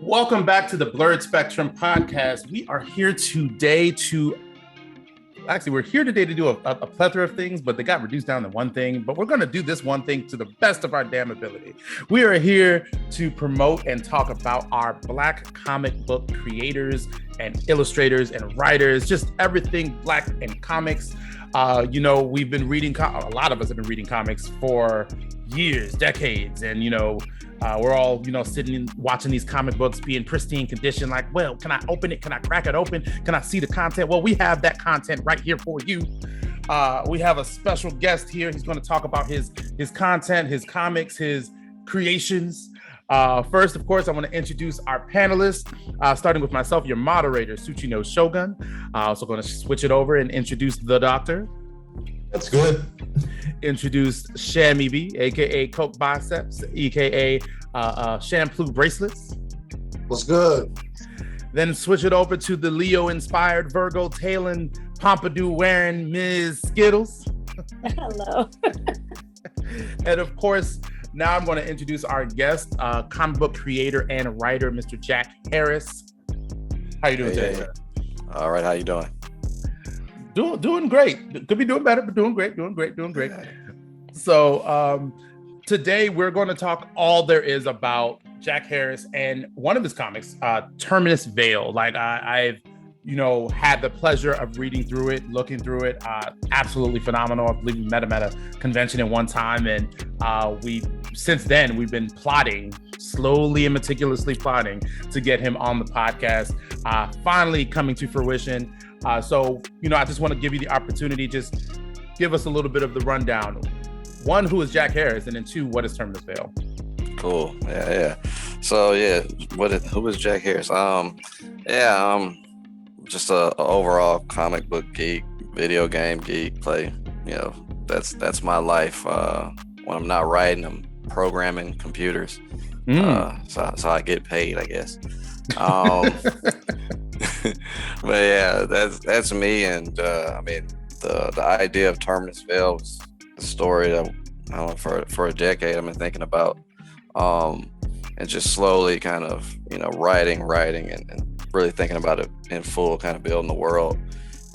Welcome back to the Blerd Spectrum podcast. We're here today to do a plethora of things, but they got reduced down to one thing. But we're going to do this one thing to the best of our damn ability. We are here to promote and talk about our Black comic book creators and illustrators and writers, just everything Black in comics. We've been reading, a lot of us have been reading comics for years, decades, and, we're all, sitting and watching these comic books be in pristine condition. Like, well, can I open it? Can I crack it open? Can I see the content? Well, we have that content right here for you. We have a special guest here. He's going to talk about his content, his comics, his creations. First, of course, I want to introduce our panelists, starting with myself, your moderator, Tsuchino Shogun. Also going to switch it over and introduce the doctor. That's good. Introduce Kame Beats, aka Coke Biceps, aka Shampoo Bracelets. What's good? Then switch it over to the Leo-inspired Virgo tailing pompadour wearing Ms. Skittles. Hello. And of course, now I'm going to introduce our guest, comic book creator and writer, Mr. Jack Harris. How you doing today? All right, how you doing? Doing great. Could be doing better, but doing great. So today we're going to talk all there is about Jack Harris and one of his comics, Terminus Veil. Like I've had the pleasure of reading through it, looking through it. Absolutely phenomenal. I believe we met him at a convention at one time, and since then we've been slowly and meticulously plotting to get him on the podcast. Finally coming to fruition. So I just want to give you the opportunity, just give us a little bit of the rundown. One, who is Jack Harris? And then two, what is Terminus Veil? Cool. Yeah. So who is Jack Harris? Just a overall comic book geek, video game geek. That's my life. When I'm not writing, I'm programming computers. So I get paid, I guess. But yeah, that's me. And the idea of Terminus Veil was the story that I don't know for a decade I've been thinking about, and just slowly kind of writing and really thinking about it in full, kind of building the world.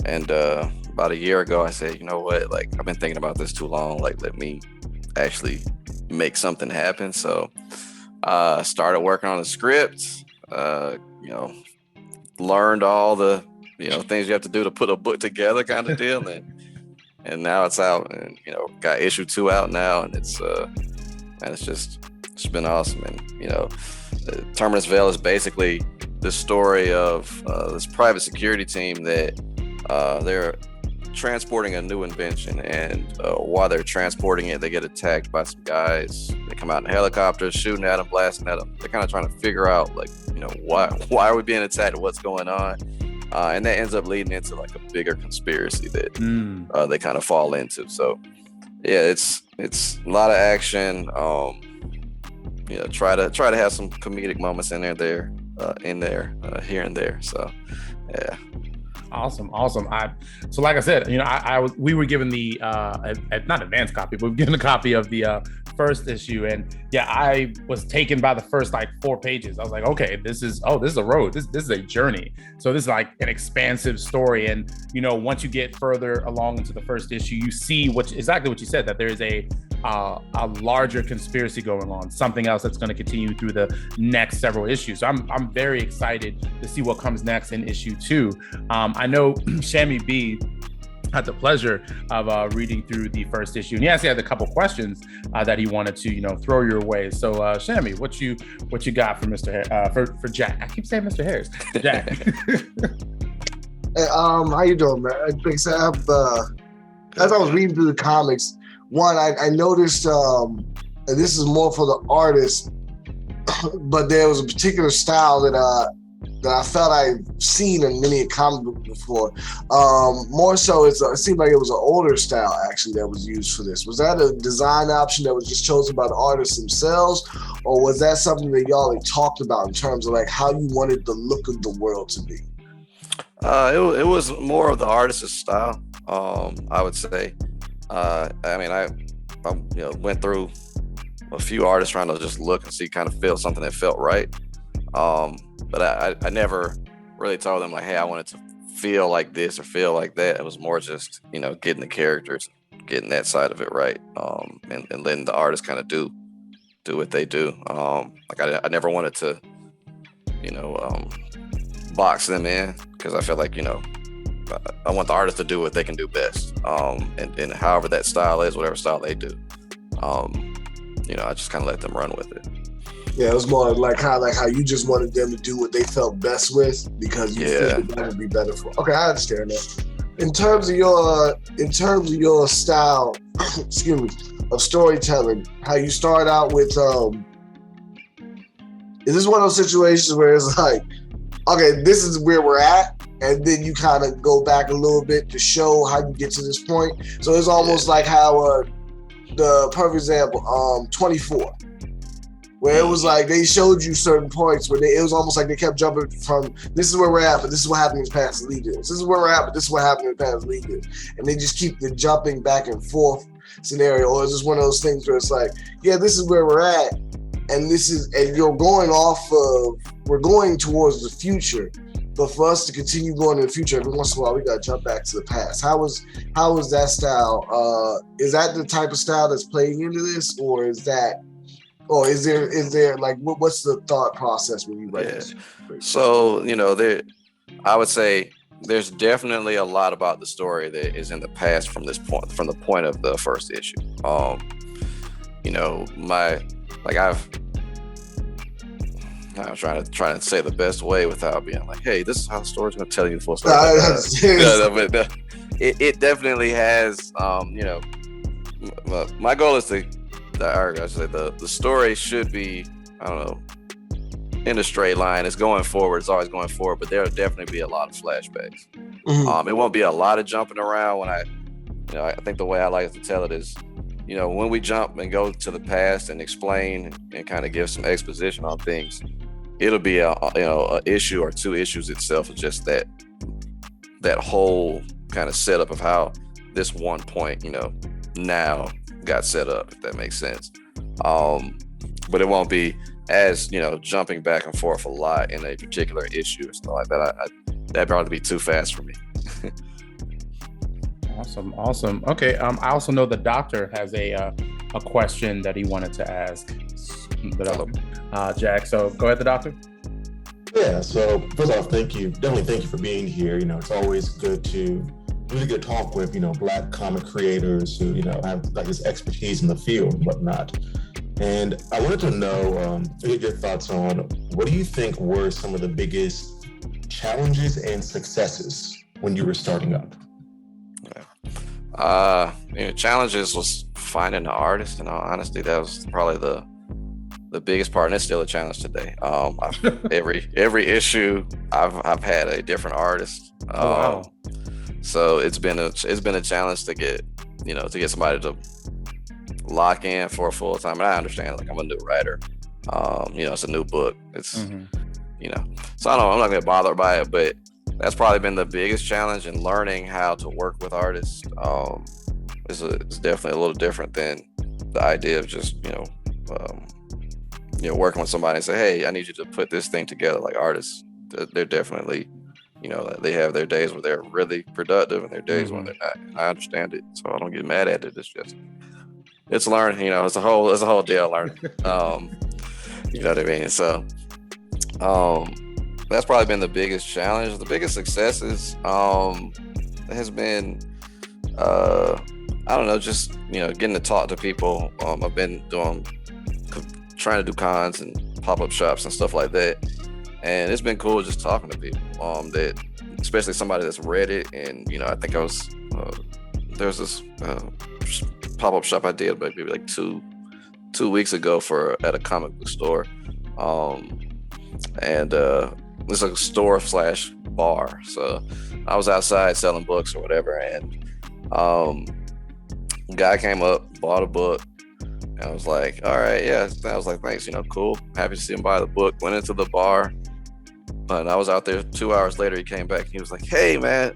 And about a year ago, I said, you know what? Like, I've been thinking about this too long. Like, let me actually make something happen. So started working on the script. Learned all the things you have to do to put a book together, kind of deal. And now it's out, and got issue 2 out now, and it's been awesome. And Terminus Veil is basically the story of this private security team that they're transporting a new invention, and while they're transporting it, they get attacked by some guys. They come out in helicopters, shooting at them, blasting at them. They're kind of trying to figure out, like, why are we being attacked? What's going on? And that ends up leading into like a bigger conspiracy that they kind of fall into. So yeah, it's a lot of action. Try to have some comedic moments in there, here and there. So yeah. Awesome. So like I said, we were given the not advanced copy, but we were given a copy of the first issue, and yeah, I was taken by the first 4 pages. I was like, okay, this is a road. This is a journey. So this is like an expansive story, and once you get further along into the first issue, you see exactly what you said, that there is a larger conspiracy going on, something else that's going to continue through the next several issues. So I'm very excited to see what comes next in issue 2. I know Kame Beats had the pleasure of reading through the first issue, and he had a couple questions that he wanted to throw your way. So Kame, what you got for for Jack? I keep saying Mr. Harris. Jack. Hey, how you doing, man? Like I said, as I was reading through the comics, one, I noticed, and this is more for the artist, but there was a particular style that I felt I've seen in many a comic book before. More so, it seemed like it was an older style actually that was used for this. Was that a design option that was just chosen by the artists themselves, or was that something that y'all had talked about in terms of like how you wanted the look of the world to be? It was more of the artist's style, I would say. I went through a few artists trying to just look and see, kind of feel something that felt right. But I never really told them like, hey, I wanted to feel like this or feel like that. It was more just, getting the characters, getting that side of it right, and letting the artists kind of do what they do. Like I never wanted to, box them in, because I feel like, I want the artist to do what they can do best. And however that style is, whatever style they do, I just kind of let them run with it. Yeah, it was more like how you just wanted them to do what they felt best with, because you figured that would be better for. Okay, I understand that. In terms of your style, excuse me, of storytelling, how you start out with, is this one of those situations where it's like, okay, this is where we're at, and then you kind of go back a little bit to show how you get to this point? So it's almost like how the perfect example, 24. Where it was like they showed you certain points where it was almost like they kept jumping from, this is where we're at, but this is what happened in the past, lead this. This is where we're at, but this is what happened in the past, lead this. And they just keep the jumping back and forth scenario. Or is this one of those things where it's like, yeah, this is where we're at, and you're going we're going towards the future. But for us to continue going in the future, every once in a while, we got to jump back to the past. How is that style? Is that the type of style that's playing into this, or is there like what's the thought process when you write this? So I would say there's definitely a lot about the story that is in the past from the point of the first issue. I'm trying to say the best way without being like, hey, this is how the story's going to tell you the full story. It definitely has. My goal is the story should be, I don't know, in a straight line. It's going forward. It's always going forward, but there'll definitely be a lot of flashbacks. Mm-hmm. It won't be a lot of jumping around. When I think the way I like to tell it is, when we jump and go to the past and explain and kind of give some exposition on things, it'll be a issue or two issues itself. It's just that whole kind of setup of how this one point, now got set up, if that makes sense. But it won't be as, jumping back and forth a lot in a particular issue or something like that. That'd probably be too fast for me. Awesome. Okay. I also know the doctor has a question that he wanted to ask. Jack, so go ahead, the doctor. Yeah, so first off, definitely thank you for being here. It's always good to really good talk with, Black comic creators who, have like this expertise in the field and whatnot. And I wanted to know, get your thoughts on, what do you think were some of the biggest challenges and successes when you were starting up? Challenges was finding an artist. In all honesty, that was probably the biggest part, and it's still a challenge today. Every issue I've had a different artist. Wow. So it's been a challenge to get somebody to lock in for a full time. And I understand, like, I'm a new writer. It's a new book. It's so I'm not gonna bother by it, but that's probably been the biggest challenge in learning how to work with artists. It's definitely a little different than the idea of just working with somebody and say, hey, I need you to put this thing together. Like, artists, they're definitely, they have their days where they're really productive and their days when they're not. I understand it, so I don't get mad at it. It's learning. It's a whole deal learning. You know what I mean? So that's probably been the biggest challenge. The biggest successes has been I don't know, just getting to talk to people. I've been trying to do cons and pop-up shops and stuff like that, and it's been cool just talking to people that, especially somebody that's read it. And I think there's this pop-up shop I did maybe like two weeks ago at a comic book store, and it's a store / bar. So I was outside selling books or whatever, and guy came up, bought a book, and I was like, all right, yeah. I was like, thanks, cool. Happy to see him buy the book. Went into the bar, but I was out there 2 hours later. He came back and he was like, hey, man,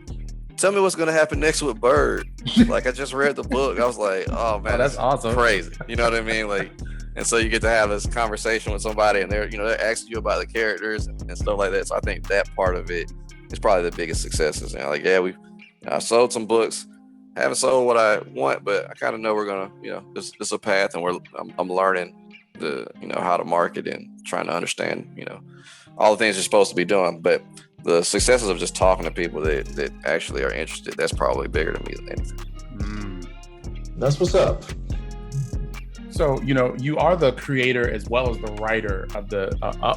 tell me what's going to happen next with Blerd. Like, I just read the book. I was like, oh, man, that's awesome. Crazy. You know what I mean? Like, And so you get to have this conversation with somebody, and they're asking you about the characters and stuff like that. So I think that part of it is probably the biggest successes. And like, yeah, I sold some books, haven't sold what I want, but I kind of know we're gonna, it's a path, and I'm learning how to market and trying to understand, all the things you're supposed to be doing. But the successes of just talking to people that actually are interested, that's probably bigger to me than anything. That's what's up. So, you are the creator as well as the writer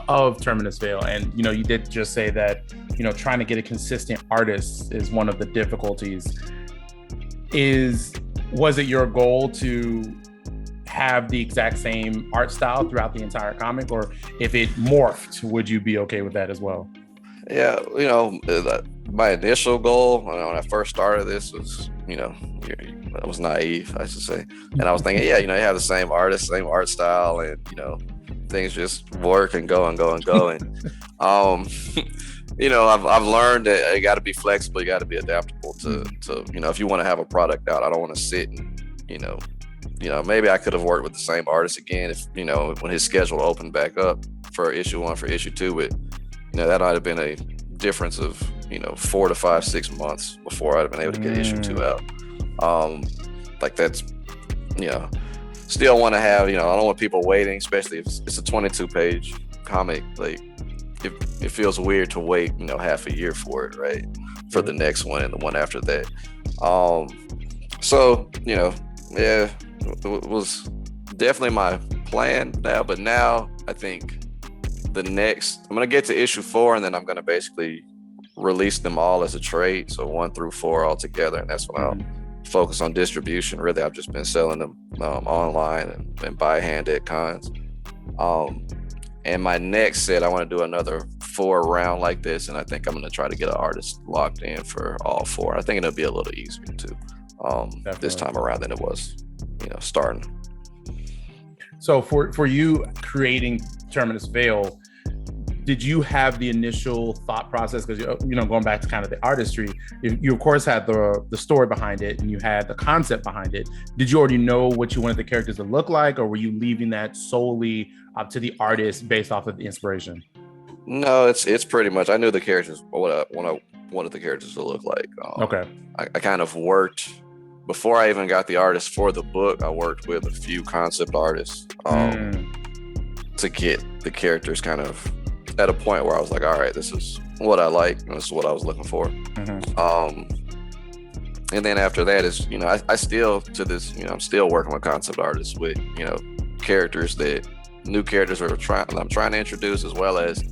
of Terminus Veil. And, you did just say that, trying to get a consistent artist is one of the difficulties. Was it your goal to have the exact same art style throughout the entire comic? Or if it morphed, would you be okay with that as well? Yeah, my initial goal when I first started this was, I was naive, I should say. And I was thinking, you have the same artist, same art style, and, things just work and go and go and go. And, I've learned that you got to be flexible, you got to be adaptable to if you want to have a product out. I don't want to sit and, maybe I could have worked with the same artist again if, when his schedule opened back up for issue 1, for issue 2, but, that might have been a difference of, 4 to 5, 6 months before I'd have been able to get issue 2 out. Like that's, still want to have, I don't want people waiting, especially if it's a 22-page comic. Like it feels weird to wait, half a year for it, right? For the next one and the one after that. So, it was definitely my plan now, but now I think I'm going to get to issue 4, and then I'm going to basically release them all as a trade. So 1 through 4 all together. And that's when I'll focus on distribution. Really, I've just been selling them online and by hand at cons. And my next set, I want to do another 4 round like this. And I think I'm going to try to get an artist locked in for all 4. I think it'll be a little easier too this time around than it was, starting. So for you creating Terminus Veil, did you have the initial thought process? Because going back to kind of the artistry, you of course had the story behind it and you had the concept behind it. Did you already know what you wanted the characters to look like, or were you leaving that solely up to the artist based off of the inspiration? No, it's pretty much, I knew the characters, what I wanted the characters to look like. Okay. I kind of worked, before I even got the artist for the book, I worked with a few concept artists to get the characters kind of at a point where I was like, all right, this is what I like, and this is what I was looking for. And then after that is, I still, to this, I'm still working with concept artists with, characters new characters I'm trying to introduce, as well as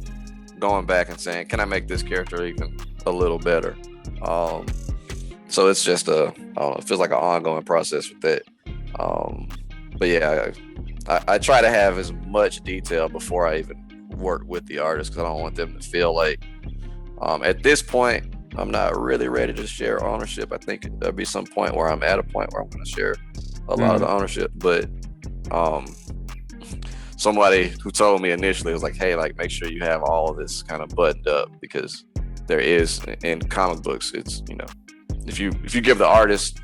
going back and saying, can I make this character even a little better? So it's just it feels like an ongoing process with that. But yeah, I try to have as much detail before I even work with the artist, because I don't want them to feel like, at this point, I'm not really ready to share ownership. I think there'll be some point where I'm at a point where I'm going to share a lot of the ownership. But somebody who told me initially was like, hey, like, make sure you have all of this kind of buttoned up, because there is, in comic books, it's, if you give the artist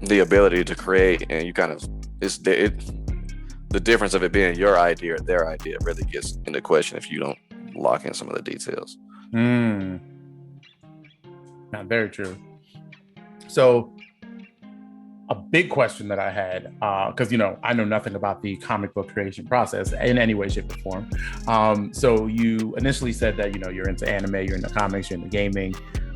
the ability to create, and you kind of, the difference of it being your idea or their idea really gets into question if you don't lock in some of the details. Not very true. So a big question that I had, because I know nothing about the comic book creation process in any way, shape, or form. So you initially said that you're into anime, you're into comics, you're into gaming,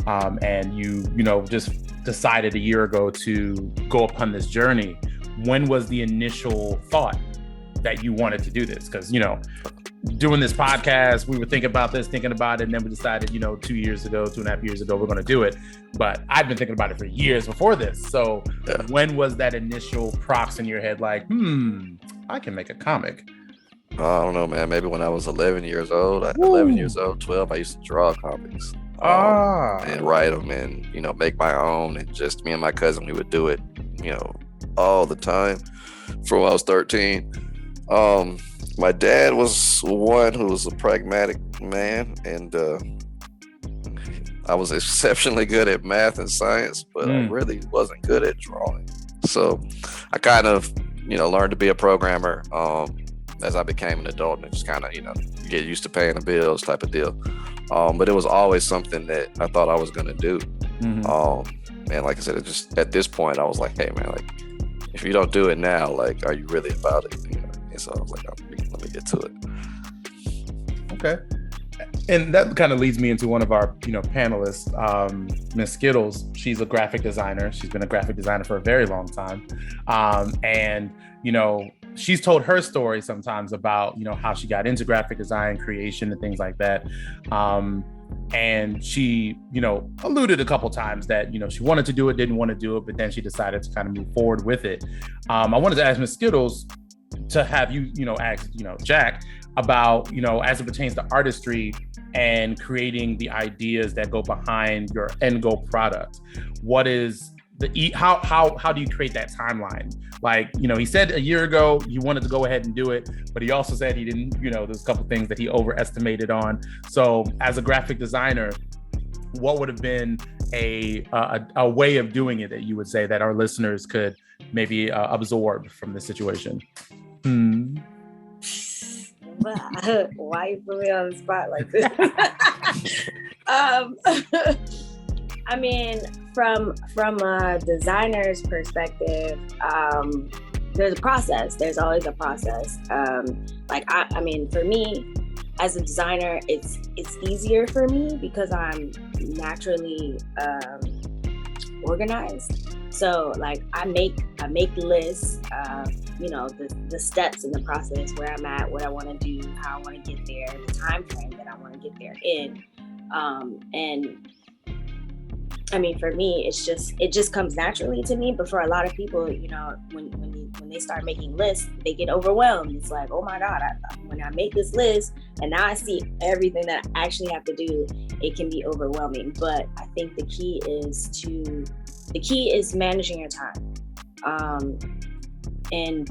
and you just decided a year ago to go upon this journey. When was the initial thought that you wanted to do this? Because doing this podcast, we were thinking about it, and then we decided 2.5 years ago we're going to do it. But I've been thinking about it for years before this. So when was that initial props in your head like, I can make a comic? I don't know, man. Maybe when I was 11 years old, 11 years old, 12, I used to draw comics and write them and, make my own. And just me and my cousin, we would do it, all the time from when I was 13. My dad was one who was a pragmatic man, and I was exceptionally good at math and science, but I really wasn't good at drawing. So I kind of learned to be a programmer as I became an adult, and just kind of, get used to paying the bills type of deal. But it was always something that I thought I was going to do. And like I said, it just, at this point, I was like, hey, man, like, if you don't do it now, like, are you really about it? And so I was like, let me get to it. Okay. And that kind of leads me into one of our, panelists, Miss Skittles. She's a graphic designer. She's been a graphic designer for a very long time. And, she's told her story sometimes about, how she got into graphic design, creation, and things like that. And she, alluded a couple times that, she wanted to do it, didn't want to do it, but then she decided to kind of move forward with it. I wanted to ask Miss Skittles to have you, ask, Jack about, as it pertains to artistry and creating the ideas that go behind your end goal product. What is how do you create that timeline? Like, he said a year ago he wanted to go ahead and do it, but he also said he didn't, there's a couple things that he overestimated on. So as a graphic designer, what would have been a way of doing it that you would say that our listeners could maybe absorb from this situation? Why you put me on the spot like this? I mean, from a designer's perspective, there's a process. There's always a process. I mean, for me, as a designer, it's easier for me because I'm naturally organized. So like I make lists, the steps in the process, where I'm at, what I want to do, how I want to get there, the time frame that I want to get there in. And I mean, for me, it just comes naturally to me. But for a lot of people, when they start making lists, they get overwhelmed. It's like, oh my God, when I make this list and now I see everything that I actually have to do, it can be overwhelming. But I think the key is managing your time. And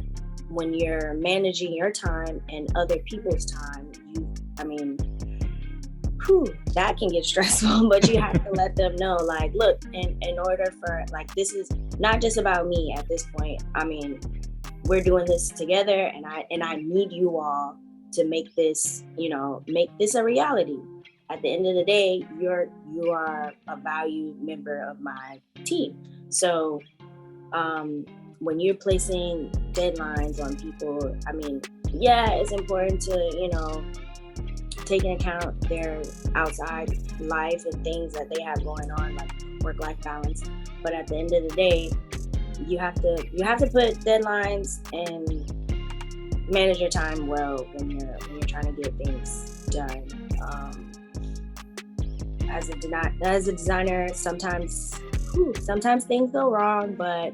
when you're managing your time and other people's time, that can get stressful, but you have to let them know, like, look, in order for, like, this is not just about me at this point. I mean, we're doing this together, and I need you all to make this a reality. At the end of the day, you are a valued member of my team. So when you're placing deadlines on people, I mean, yeah, it's important to, take into account their outside life and things that they have going on, like work-life balance. But at the end of the day, you have to put deadlines and manage your time well when you're trying to get things done. As a designer, sometimes things go wrong, but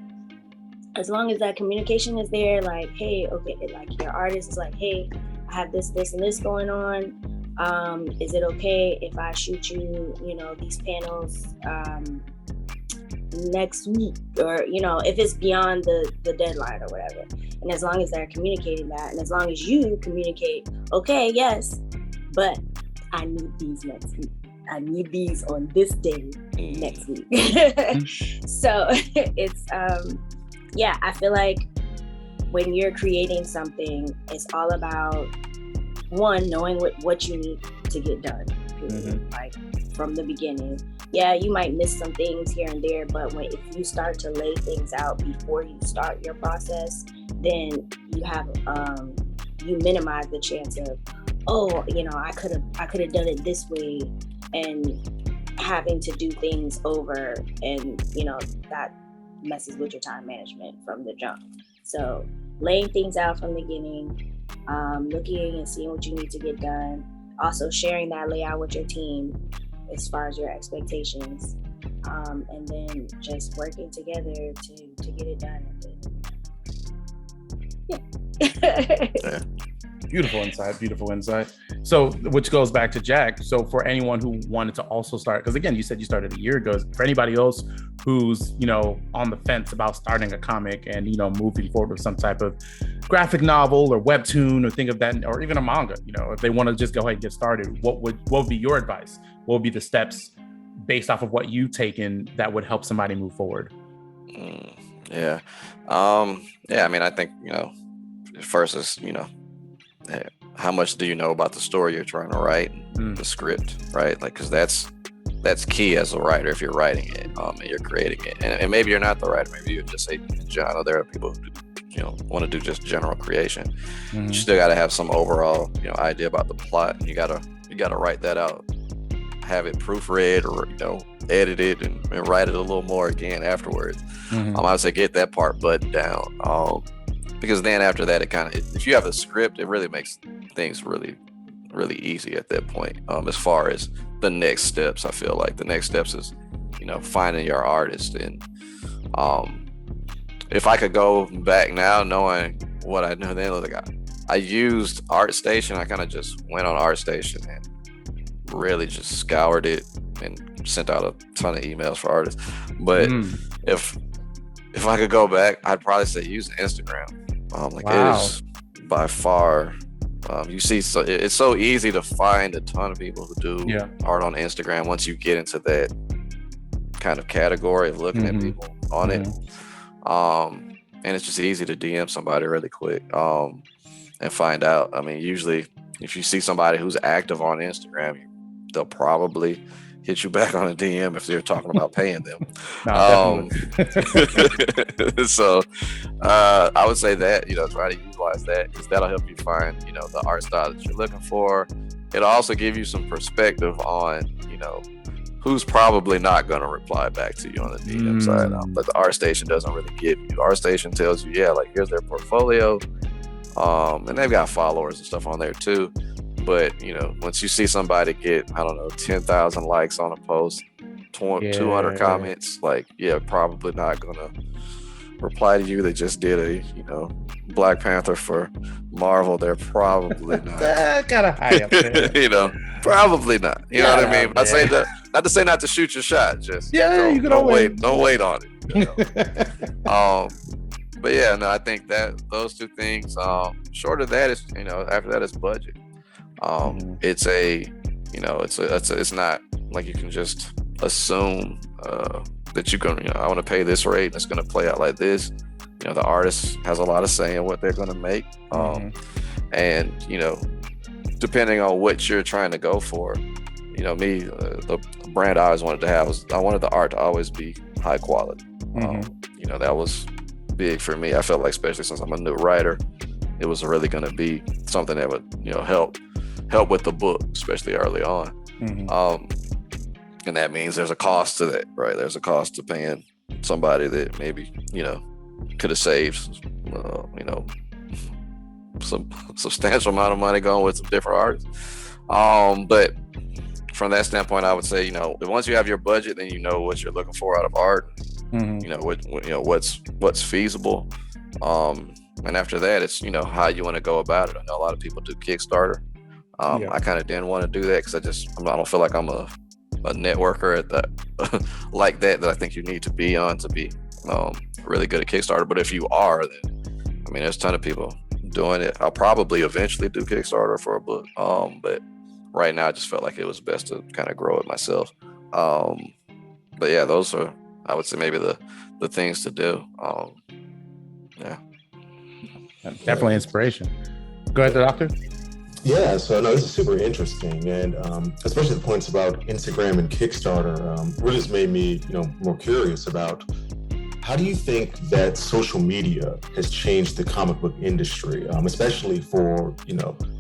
as long as that communication is there, like, hey, okay, like your artist is like, hey, I have this and this going on. Is it okay if I shoot you, these panels next week, or if it's beyond the deadline or whatever? And as long as they're communicating that, and as long as you communicate, okay, yes, but I need these next week. I need these on this day next week. So it's I feel like when you're creating something, it's all about, one, knowing what you need to get done, like from the beginning. Yeah, you might miss some things here and there, but if you start to lay things out before you start your process, then you have you minimize the chance of, I could have done it this way, and having to do things over, and that messes with your time management from the jump. So laying things out from the beginning, looking and seeing what you need to get done, also sharing that layout with your team as far as your expectations, and then just working together to get it done. Yeah. Beautiful insight. So, which goes back to Jack. So for anyone who wanted to also start, because again, you said you started a year ago, for anybody else who's, on the fence about starting a comic and, moving forward with some type of graphic novel or webtoon or think of that, or even a manga, if they want to just go ahead and get started, what would be your advice? What would be the steps based off of what you've taken that would help somebody move forward? Yeah. Yeah, I mean, I think, first is, hey, how much do you know about the story you're trying to write, the script, right? Like, because that's key as a writer if you're writing it, and you're creating it. And maybe you're not the writer. Maybe you're just a genre. There are people who want to do just general creation. You still got to have some overall, idea about the plot. You gotta write that out, have it proofread or edit it and write it a little more again afterwards. I would say get that part buttoned down, because then after that, if you have a script, it really makes things really, really easy at that point. As far as the next steps, I feel like the next steps is finding your artist. And if I could go back now, knowing what I know then, like I used ArtStation. I kind of just went on ArtStation and really just scoured it and sent out a ton of emails for artists. But if I could go back, I'd probably say use Instagram. It is by far. You see, so it's so easy to find a ton of people who do art on Instagram once you get into that kind of category of looking at people on it. And it's just easy to DM somebody really quick and find out. I mean, usually if you see somebody who's active on Instagram, they'll probably hit you back on a DM if they're talking about paying them. So I would say that, try to utilize that, because that'll help you find, the art style that you're looking for. It'll also give you some perspective on, who's probably not going to reply back to you on the DM side. But the ArtStation doesn't really give you. ArtStation tells you, here's their portfolio. And they've got followers and stuff on there too. But, once you see somebody get, 10,000 likes on a post, 200 comments, probably not going to reply to you. They just did a, Black Panther for Marvel. They're probably not. Kind of high up there. Probably not. You know what I mean? I say that, not to say not to shoot your shot. Just you can don't wait. Don't wait on it. But yeah, no, I think that those two things. Short of that is, after that is budget. It's it's not like you can just assume that you can, I want to pay this rate and it's going to play out like this. The artist has a lot of say in what they're going to make. And, depending on what you're trying to go for, me, the brand I always wanted to have was, I wanted the art to always be high quality. That was big for me. I felt like, especially since I'm a new writer, it was really going to be something that would, help with the book, especially early on. And that means there's a cost to that, right? There's a cost to paying somebody that maybe, could have saved, some substantial amount of money going with some different artists. But from that standpoint, I would say, once you have your budget, then you know what you're looking for out of art, what's feasible. And after that, it's, how you want to go about it. I know a lot of people do Kickstarter. I kind of didn't want to do that because I don't feel like I'm a networker at that like that I think you need to be on to be really good at Kickstarter. But if you are, then there's a ton of people doing it. I'll probably eventually do Kickstarter for a book, but right now I just felt like it was best to kind of grow it myself. But yeah, those are, I would say, maybe the things to do. Definitely inspiration. Go ahead, Doctor. Yeah, so no, this is super interesting, and especially the points about Instagram and Kickstarter really just made me, more curious about how do you think that social media has changed the comic book industry, especially for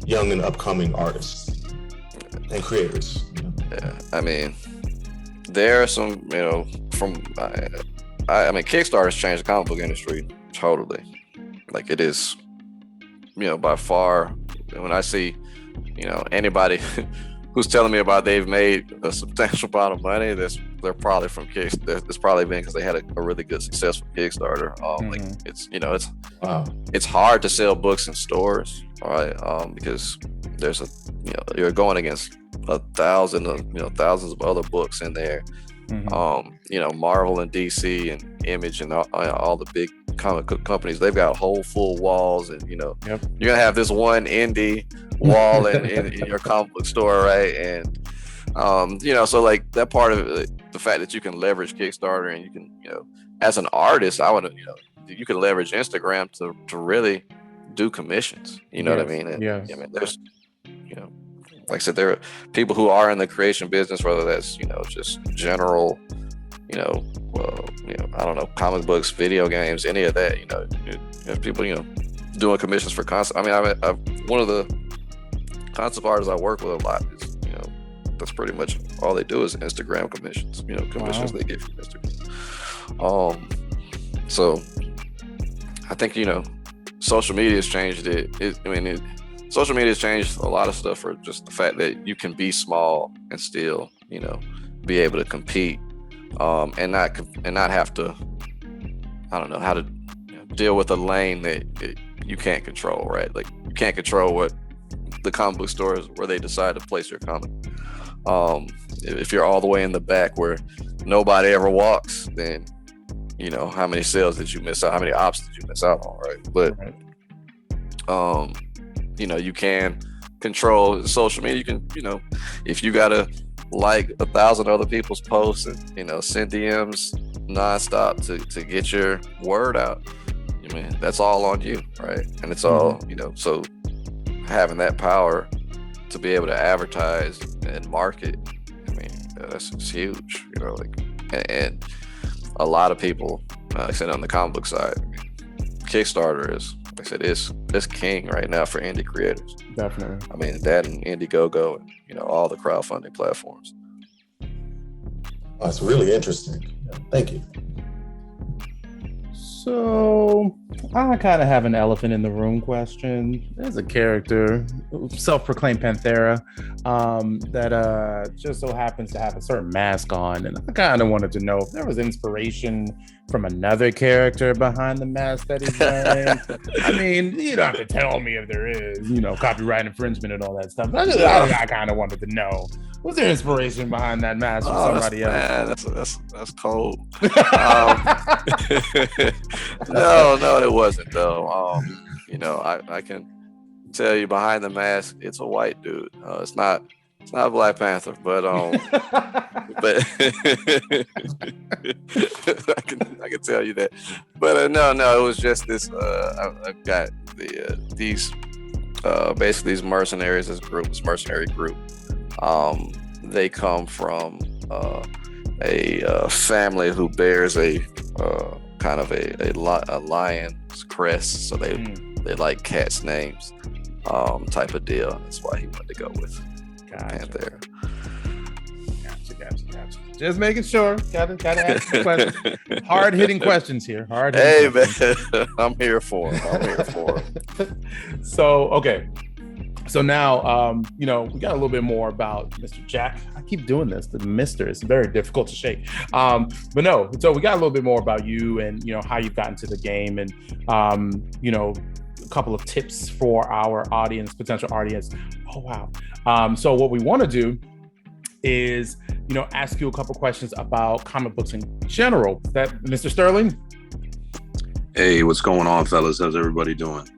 young and upcoming artists and creators. Yeah, there are some, Kickstarter's changed the comic book industry totally. Like, it is, by far. When I see, anybody who's telling me about they've made a substantial amount of money, they're probably from Kickstarter. It's probably been because they had a really good successful Kickstarter. It's hard to sell books in stores, all right? Because there's you're going against thousands of other books in there. Marvel and DC and Image and all the big comic book companies, they've got whole full walls, and you're gonna have this one indie wall in your comic book store, right? And so like that part of it, the fact that you can leverage Kickstarter and you can as an artist, I would, you could leverage Instagram to really do commissions. You know what I mean? And, I mean, there's, like I said, there are people who are in the creation business, whether that's, just general, I don't know, comic books, video games, any of that, you have people, doing commissions for concept. I mean, one of the concept artists I work with a lot is, that's pretty much all they do is Instagram commissions, commissions they get from Instagram. So I think, social media has changed it. Social media has changed a lot of stuff for just the fact that you can be small and still, be able to compete, and not have to, I don't know, how to deal with a lane that you can't control, right? Like, you can't control what the comic book stores where they decide to place your comic. If you're all the way in the back where nobody ever walks, then how many sales did you miss out? How many ops did you miss out on, right? But you can control social media. You can, if you gotta like 1,000 other people's posts and send DMs nonstop to get your word out, I mean, that's all on you, right? And it's all, so having that power to be able to advertise and market, I mean, that's huge, and a lot of people, like I said, on the comic book side, Kickstarter is, like I said, it's king right now for indie creators. Definitely. I mean, that and Indiegogo and, all the crowdfunding platforms. Oh, that's really interesting. Thank you. So I kind of have an elephant in the room question. There's a character, self-proclaimed Panthera, that just so happens to have a certain mask on, and I kind of wanted to know if there was inspiration from another character behind the mask that he's wearing. I mean, you don't have to tell me if there is, copyright infringement and all that stuff. I kind of wanted to know. Was there inspiration behind that mask from somebody else? Man, that's cold. No, it wasn't though. I can tell you behind the mask, it's a white dude. It's not Black Panther, but but I can tell you that. But no, it was just this. I've got these basically these mercenaries, this mercenary group. They come from a family who bears a kind of a lion's crest, so they like cats' names, type of deal. That's why he wanted to go with Panther. Gotcha. Just making sure. Gotta ask the question. Hard hitting questions here. Man, I'm here for it. So okay. So now, we got a little bit more about Mr. Jack. I keep doing this. The Mr. is very difficult to shake. But no, so we got a little bit more about you and, how you've gotten to the game and, a couple of tips for our audience, potential audience. Oh, wow. So what we want to do is, ask you a couple questions about comic books in general. Is that Mr. Sterling? Hey, what's going on, fellas? How's everybody doing?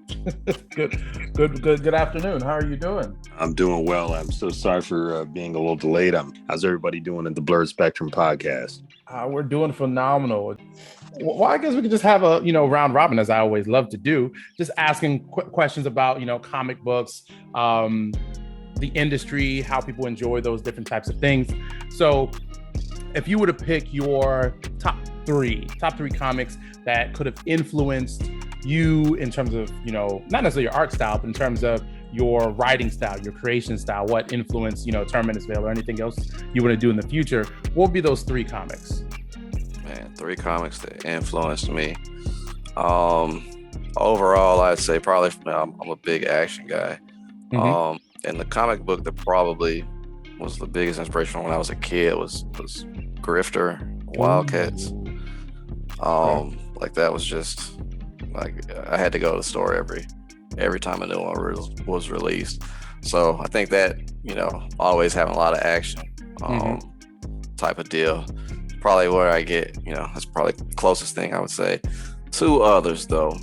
Good afternoon. How are you doing? I'm doing well. I'm so sorry for being a little delayed. How's everybody doing at the Blerd Spectrum podcast? We're doing phenomenal. Well, I guess we could just have a round robin, as I always love to do, just asking questions about comic books, the industry, how people enjoy those different types of things. So if you were to pick your top three comics that could have influenced you in terms of, not necessarily your art style, but in terms of your writing style, your creation style, what influenced, Terminus Veil or anything else you want to do in the future, what would be those three comics? Man, three comics that influenced me. Overall, I'd say probably, I'm a big action guy. And the comic book that probably was the biggest inspiration when I was a kid was Grifter, Wildcats. Like that was just like I had to go to the store every time a new one was released. So I think that always having a lot of action type of deal, probably where I get that's probably the closest thing I would say. Two others though,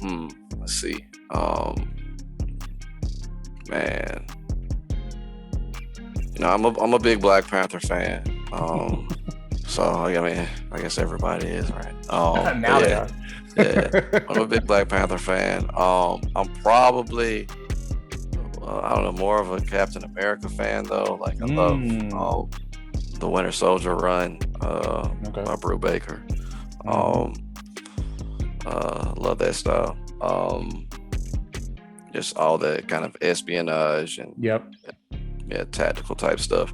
let's see. Man, I'm a big Black Panther fan. So I mean, I guess everybody is, right? Now they are. Yeah, I'm a big Black Panther fan. I'm probably, I don't know, more of a Captain America fan though. Like I love the Winter Soldier run by Brew Baker. Love that style. Just all that kind of espionage and tactical type stuff.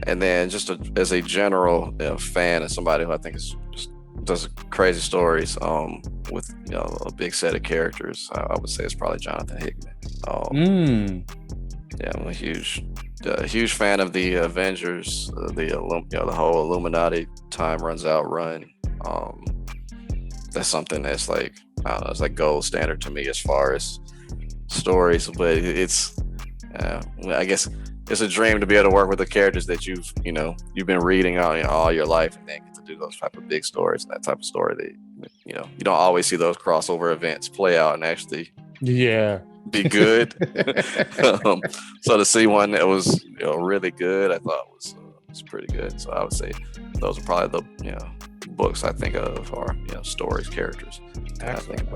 And then just as a general fan and somebody who I think is just does crazy stories with a big set of characters, I would say it's probably Jonathan Hickman. Yeah, I'm a huge fan of the Avengers, the whole Illuminati time runs out run. That's something that's like, I don't know, it's like gold standard to me as far as stories, but it's I guess it's a dream to be able to work with the characters that you've been reading all your life, and then get to do those type of big stories and that type of story that you don't always see those crossover events play out and actually be good. So to see one that was really good, I thought was pretty good. So I would say those are probably the books I think of, or stories, characters. Excellent.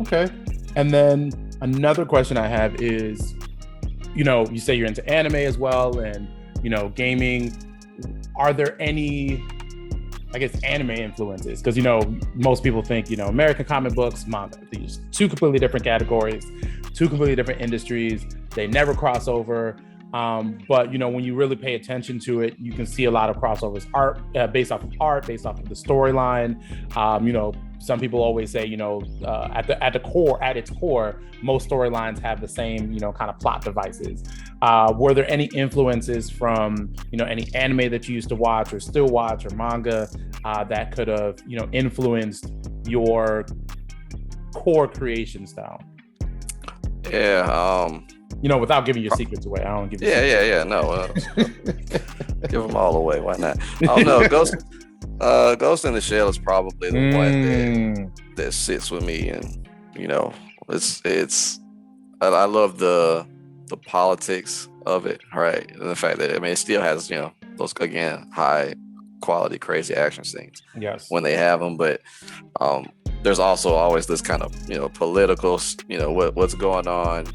Okay, and then another question I have is, you say you're into anime as well, and gaming. Are there any, I guess, anime influences? Because most people think American comic books, manga. These two completely different categories, two completely different industries. They never cross over. But when you really pay attention to it, you can see a lot of crossovers. Art based off of art, based off of the storyline. Some people always say, at its core, most storylines have the same, kind of plot devices. Were there any influences from, any anime that you used to watch or still watch, or manga that could have, influenced your core creation style? Yeah. Without giving your secrets away. I don't give you No. Give them all away. Why not? Oh, no. Ghost in the Shell is probably the one that sits with me. And, it's I love the politics of it, right? And the fact that, it still has, those, again, high quality, crazy action scenes. Yes. When they have them. But, there's also always this kind of, political, what's going on,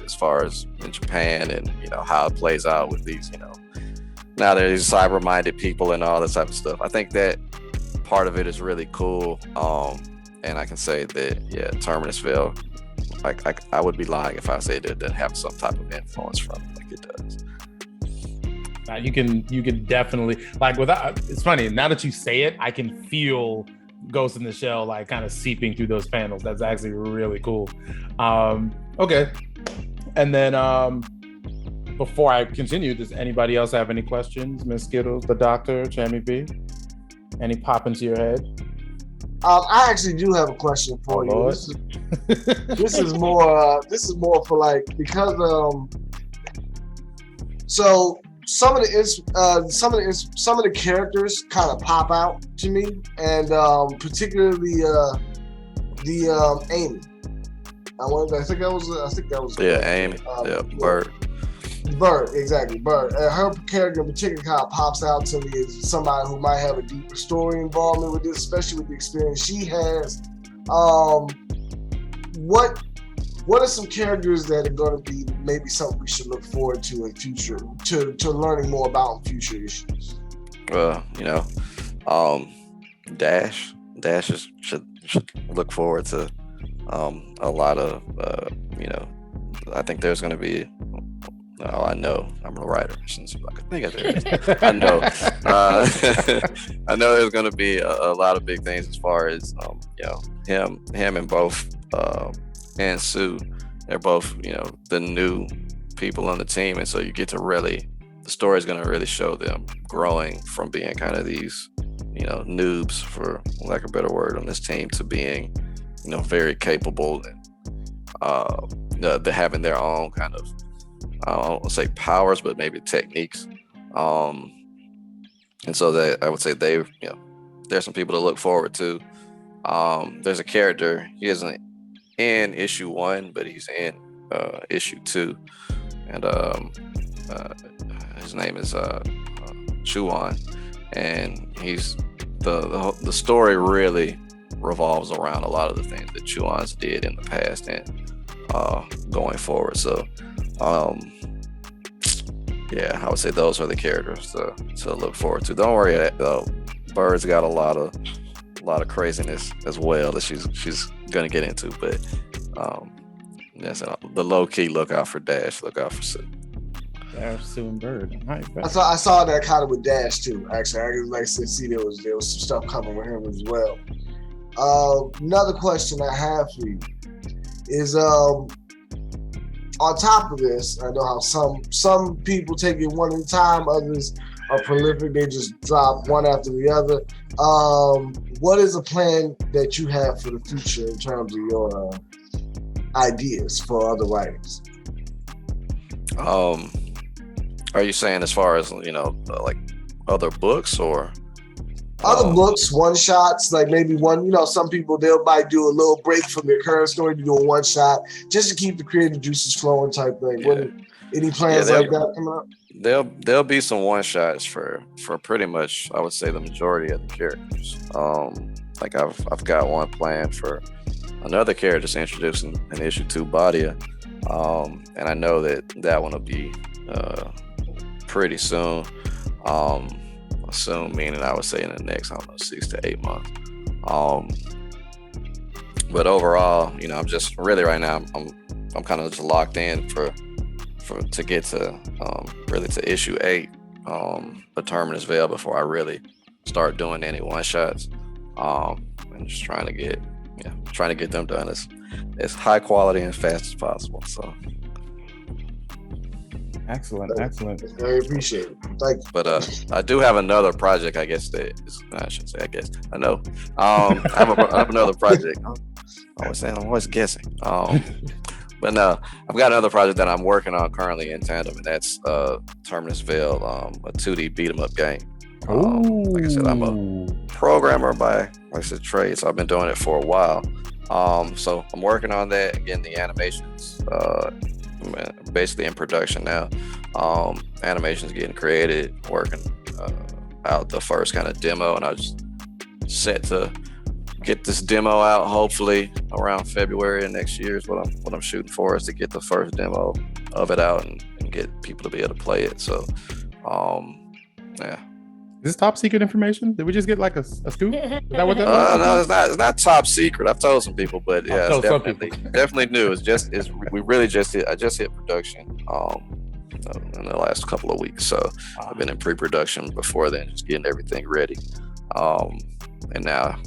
as far as in Japan, and, how it plays out with these, now there's cyber-minded people and all that type of stuff. I think that part of it is really cool. And I can say that, Terminus Veil, I would be lying if I said it didn't have some type of influence from it, like it does. You can definitely, it's funny, now that you say it, I can feel Ghost in the Shell like kind of seeping through those panels. That's actually really cool. Okay, and then before I continue, does anybody else have any questions? Miss Skittles, the Doctor, Kame B, any pop into your head? I actually do have a question for you. This is more for because so some of the characters kind of pop out to me, and particularly the Amy. I think that was Amy. Blerd, exactly. Blerd. Her character in particular kind of pops out to me as somebody who might have a deeper story involvement with this, especially with the experience she has. What are some characters that are going to be maybe something we should look forward to in future, to learning more about in future issues? Dash should look forward to a lot of I think there's going to be. Oh, I know. I'm a writer. Since I can think of it. I know. I know there's going to be a lot of big things as far as him and both and Sue. They're both the new people on the team, and so you get to the story is going to really show them growing from being kind of these noobs, for lack of a better word, on this team, to being very capable, and having their own kind of, I don't want to say powers, but maybe techniques. And so I would say there's some people to look forward to. There's a character, he isn't in issue 1, but he's in issue 2. And his name is Chuan, and he's the story really revolves around a lot of the things that Chuan's did in the past and going forward. So yeah, I would say those are the characters to look forward to. Don't worry, Blerd's got a lot of craziness as well that she's gonna get into, but yes, the low key look out for Dash, look out for Sue. Dash, Sue, and Blerd. All right, I saw that kind of with Dash too. Actually, I like to see there was some stuff coming with him as well. Another question I have for you is on top of this, I know how some people take it one at a time, others are prolific, they just drop one after the other. What is a plan that you have for the future in terms of your ideas for other writers? Are you saying as far as, like other books or? Other books, one shots, like maybe one, some people might do a little break from their current story to do a one shot just to keep the creative juices flowing type thing. Yeah. Any plans like that coming up? There'll be some one shots for pretty much, I would say, the majority of the characters. Like I've got one planned for another character that's introduced in issue 2, Badia. And I know that one will be pretty soon. Soon meaning I would say in the next 6 to 8 months. But overall, I'm just really right now I'm kind of just locked in to get to really to issue 8, the Terminus Veil, before I really start doing any one shots. And just trying to get them done as high quality and fast as possible. So Excellent. Very appreciate it. Thank you. But I do have another project, I guess I shouldn't say I guess. I know. I have another project. I'm always guessing. But no, I've got another project that I'm working on currently in tandem, and that's Terminus Veil, a 2D beat 'em up game. Like I said, I'm a programmer by trade, so I've been doing it for a while. So I'm working on that. Again, the animations basically in production now. Animations getting created, working out the first kind of demo, and I was set to get this demo out hopefully around February of next year is what I'm shooting for, is to get the first demo of it out and get people to be able to play it. So yeah. Is this top secret information? Did we just get like a scoop? Is that what that was? No, it's not top secret. I've told some people, but yeah, it's definitely new. I just hit production in the last couple of weeks. So I've been in pre-production before then, just getting everything ready. And now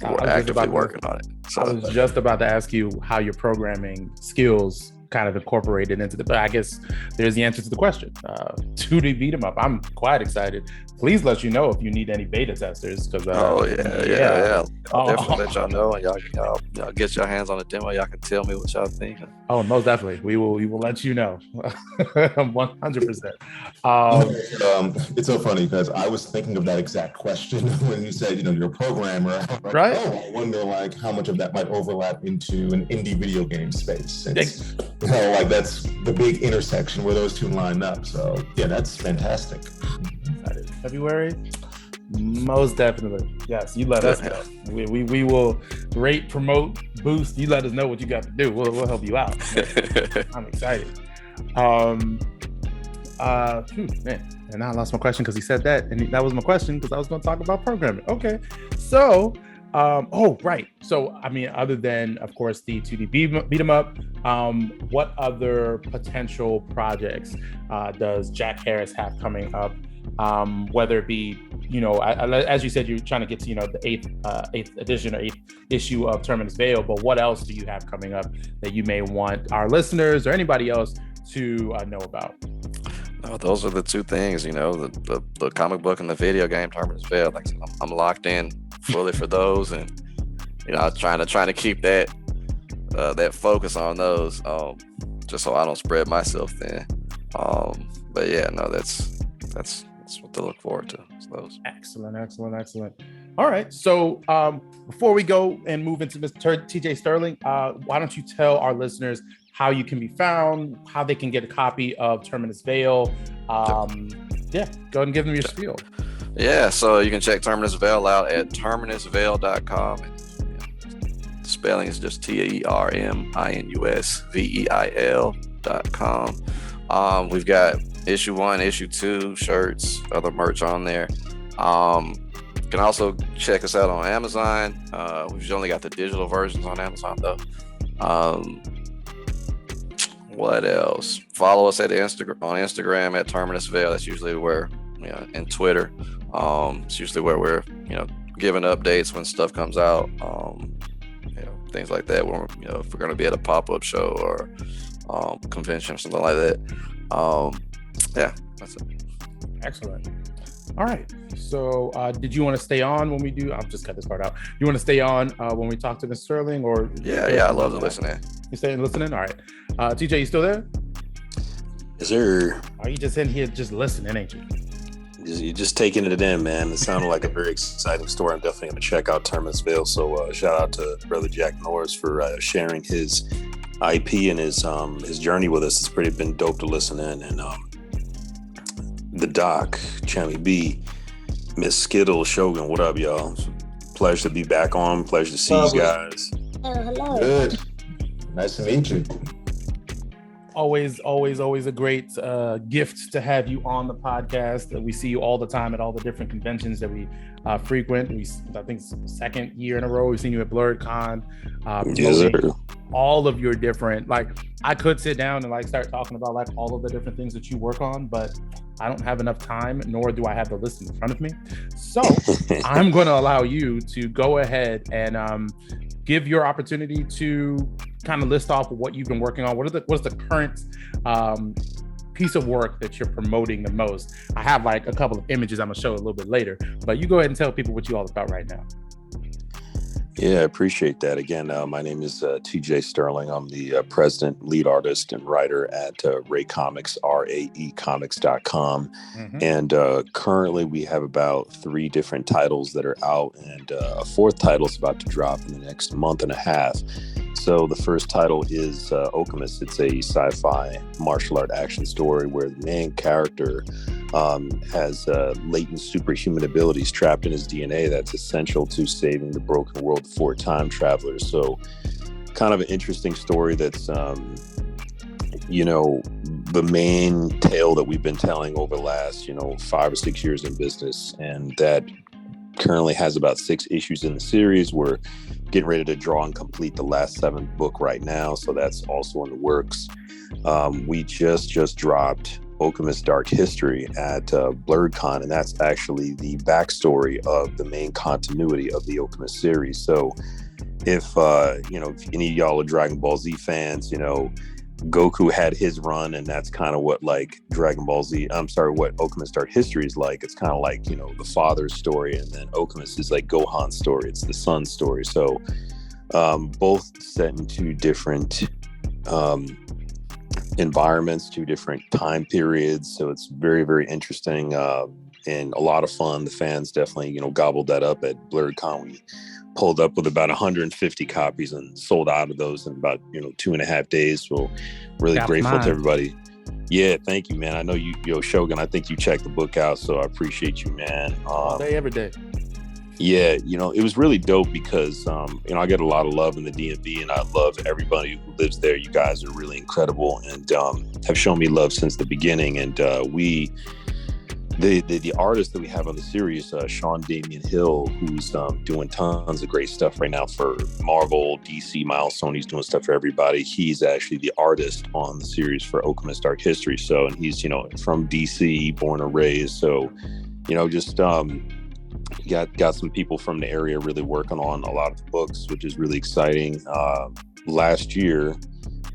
we're actively working on it. So I was just about to ask you how your programming skills kind of incorporated into but I guess there's the answer to the question. 2D beat 'em up. I'm quite excited. Please let you know if you need any beta testers, because I'll definitely let y'all know, and y'all get your hands on the demo. Y'all can tell me what y'all think. Oh, most definitely. We will let you know. 100%. It's so funny because I was thinking of that exact question when you said, you're a programmer. Right. I wonder how much of that might overlap into an indie video game space. That's the big intersection where those two line up. So yeah, that's fantastic. February, most definitely. Yes, you let us know. We will rate, promote, boost. You let us know what you got to do. We'll help you out. I'm excited. Man, and now I lost my question because he said that, and that was my question because I was going to talk about programming. Okay, so. Right. So, I mean, other than, of course, the 2D beat 'em up, what other potential projects does Jack Harris have coming up? Whether it be, as you said, you're trying to get to, the eighth edition or 8th issue of Terminus Veil, but what else do you have coming up that you may want our listeners or anybody else to know about? No, those are the two things, the comic book and the video game Terminus Veil. Like I'm locked in fully for those, and I'm trying to keep that focus on those, just so I don't spread myself thin. But yeah, no, that's what to look forward to. Those. Excellent. All right, so before we go and move into Mr. TJ Sterling, why don't you tell our listeners how you can be found, how they can get a copy of Terminus Veil. Yeah, go ahead and give them your spiel. Yeah, so you can check Terminus Veil out at terminusveil.com. The spelling is just TerminusVeil.com. We've got issue 1, issue 2, shirts, other merch on there. You can also check us out on Amazon. We've only got the digital versions on Amazon though. What else? Follow us at Instagram at Terminus Veil. That's usually where, and Twitter. It's usually where we're, giving updates when stuff comes out. Things like that. When if we're going to be at a pop-up show or convention or something like that. Yeah, that's it. Excellent. All right. So, did you want to stay on when we do? I'll just cut this part out. You want to stay on when we talk to Mr. Sterling, or? Yeah, I love to listen in. You staying listening? All right. TJ, you still there? Yes, sir. Are you just in here just listening, ain't you? You're just taking it in, man. It sounded like a very exciting story. I'm definitely going to check out Terminus Veil. So shout out to Brother Jack Norris for sharing his IP and his journey with us. It's been dope to listen in. And the doc, Kame B, Miss Skittle, Shogun, what up, y'all? Pleasure to be back on. Pleasure to see you guys. Hello. Good. Nice to meet you. Always a great gift to have you on the podcast. We see you all the time at all the different conventions that we frequent. I think it's the second year in a row we've seen you at Blerd Con. Yes, sir. All of your different, I could sit down and start talking about all of the different things that you work on, but I don't have enough time, nor do I have the list in front of me. So I'm going to allow you to go ahead and give your opportunity to kind of list off what you've been working on. What's the current piece of work that you're promoting the most? I have a couple of images I'm gonna show a little bit later, but you go ahead and tell people what you all about right now. Yeah, I appreciate that. Again, my name is TJ Sterling. I'm the president, lead artist, and writer at Ray Comics, RAEcomics.com. Mm-hmm. And currently we have about 3 different titles that are out, and a 4th title is about to drop in the next month and a half. So the first title is Okemos. It's a sci-fi martial art action story where the main character has latent superhuman abilities trapped in his DNA that's essential to saving the broken world for time travelers. So kind of an interesting story that's, the main tale that we've been telling over the last, 5 or 6 years in business, and that currently has about 6 issues in the series. We're getting ready to draw and complete the last 7th book right now, so that's also in the works. We just dropped Okemos Dark History at BlerdCon, and that's actually the backstory of the main continuity of the Okemos series. So if if any of y'all are Dragon Ball Z fans, Goku had his run, and that's kind of what what Okemos Dark History is like. It's kind of like, the father's story, and then Okemos is like Gohan's story. It's the son's story. So both set in 2 different environments, 2 different time periods. So it's very, very interesting and a lot of fun. The fans definitely, gobbled that up at BlerdCon. We pulled up with about 150 copies and sold out of those in about 2.5 days. So really grateful to everybody. Yeah, thank you, man. I know you, Shogun, I think you checked the book out, so I appreciate you, man. All day, every day. Yeah, it was really dope because I get a lot of love in the DMV, and I love everybody who lives there. You guys are really incredible and have shown me love since the beginning. And the artist that we have on the series, Sean Damian Hill, who's doing tons of great stuff right now for Marvel, DC, Milestone. He's doing stuff for everybody. He's actually the artist on the series for Okemos Dark History. So, and he's, from DC, born and raised. So, just got some people from the area really working on a lot of the books, which is really exciting. Last year,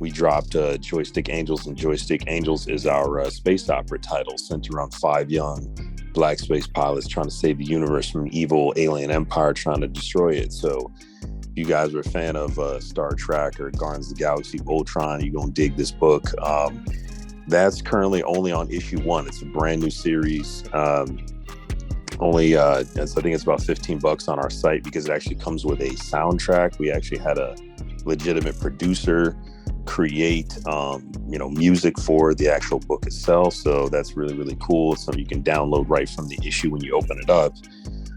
we dropped Joystick Angels, and Joystick Angels is our space opera title centered around 5 young black space pilots trying to save the universe from an evil alien empire trying to destroy it. So if you guys are a fan of Star Trek or Guardians of the Galaxy Ultron, you're going to dig this book. That's currently only on issue 1. It's a brand new series. I think it's about $15 on our site because it actually comes with a soundtrack. We actually had a legitimate producer create music for the actual book itself. So that's really, really cool. It's something you can download right from the issue when you open it up.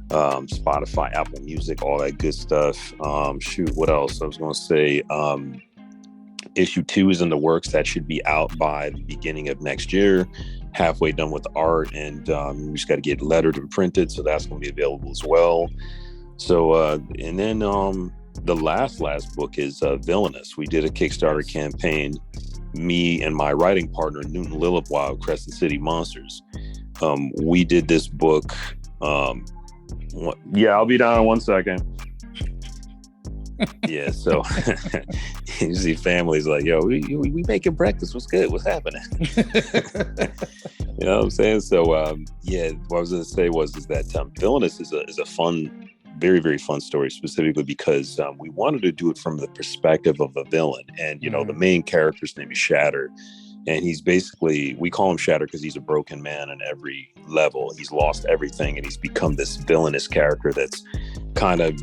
Spotify, Apple Music, all that good stuff. What else? I was going to say issue 2 is in the works. That should be out by the beginning of next year. Halfway done with the art, and we just got to get lettered and printed, so that's going to be available as well. So and then the last book is Villainous. We did a Kickstarter campaign, me and my writing partner Newton Lillipwa of Crescent City Monsters. We did this book. Yeah, I'll be down in 1 second. Yeah, so you see families like, yo, we making breakfast. What's good? What's happening? You know what I'm saying? So what I was going to say is that Villainous is a fun, very, very fun story, specifically because we wanted to do it from the perspective of a villain. And, the main character's name is Shatter. And he's basically, we call him Shatter because he's a broken man on every level. He's lost everything, and he's become this villainous character that's kind of,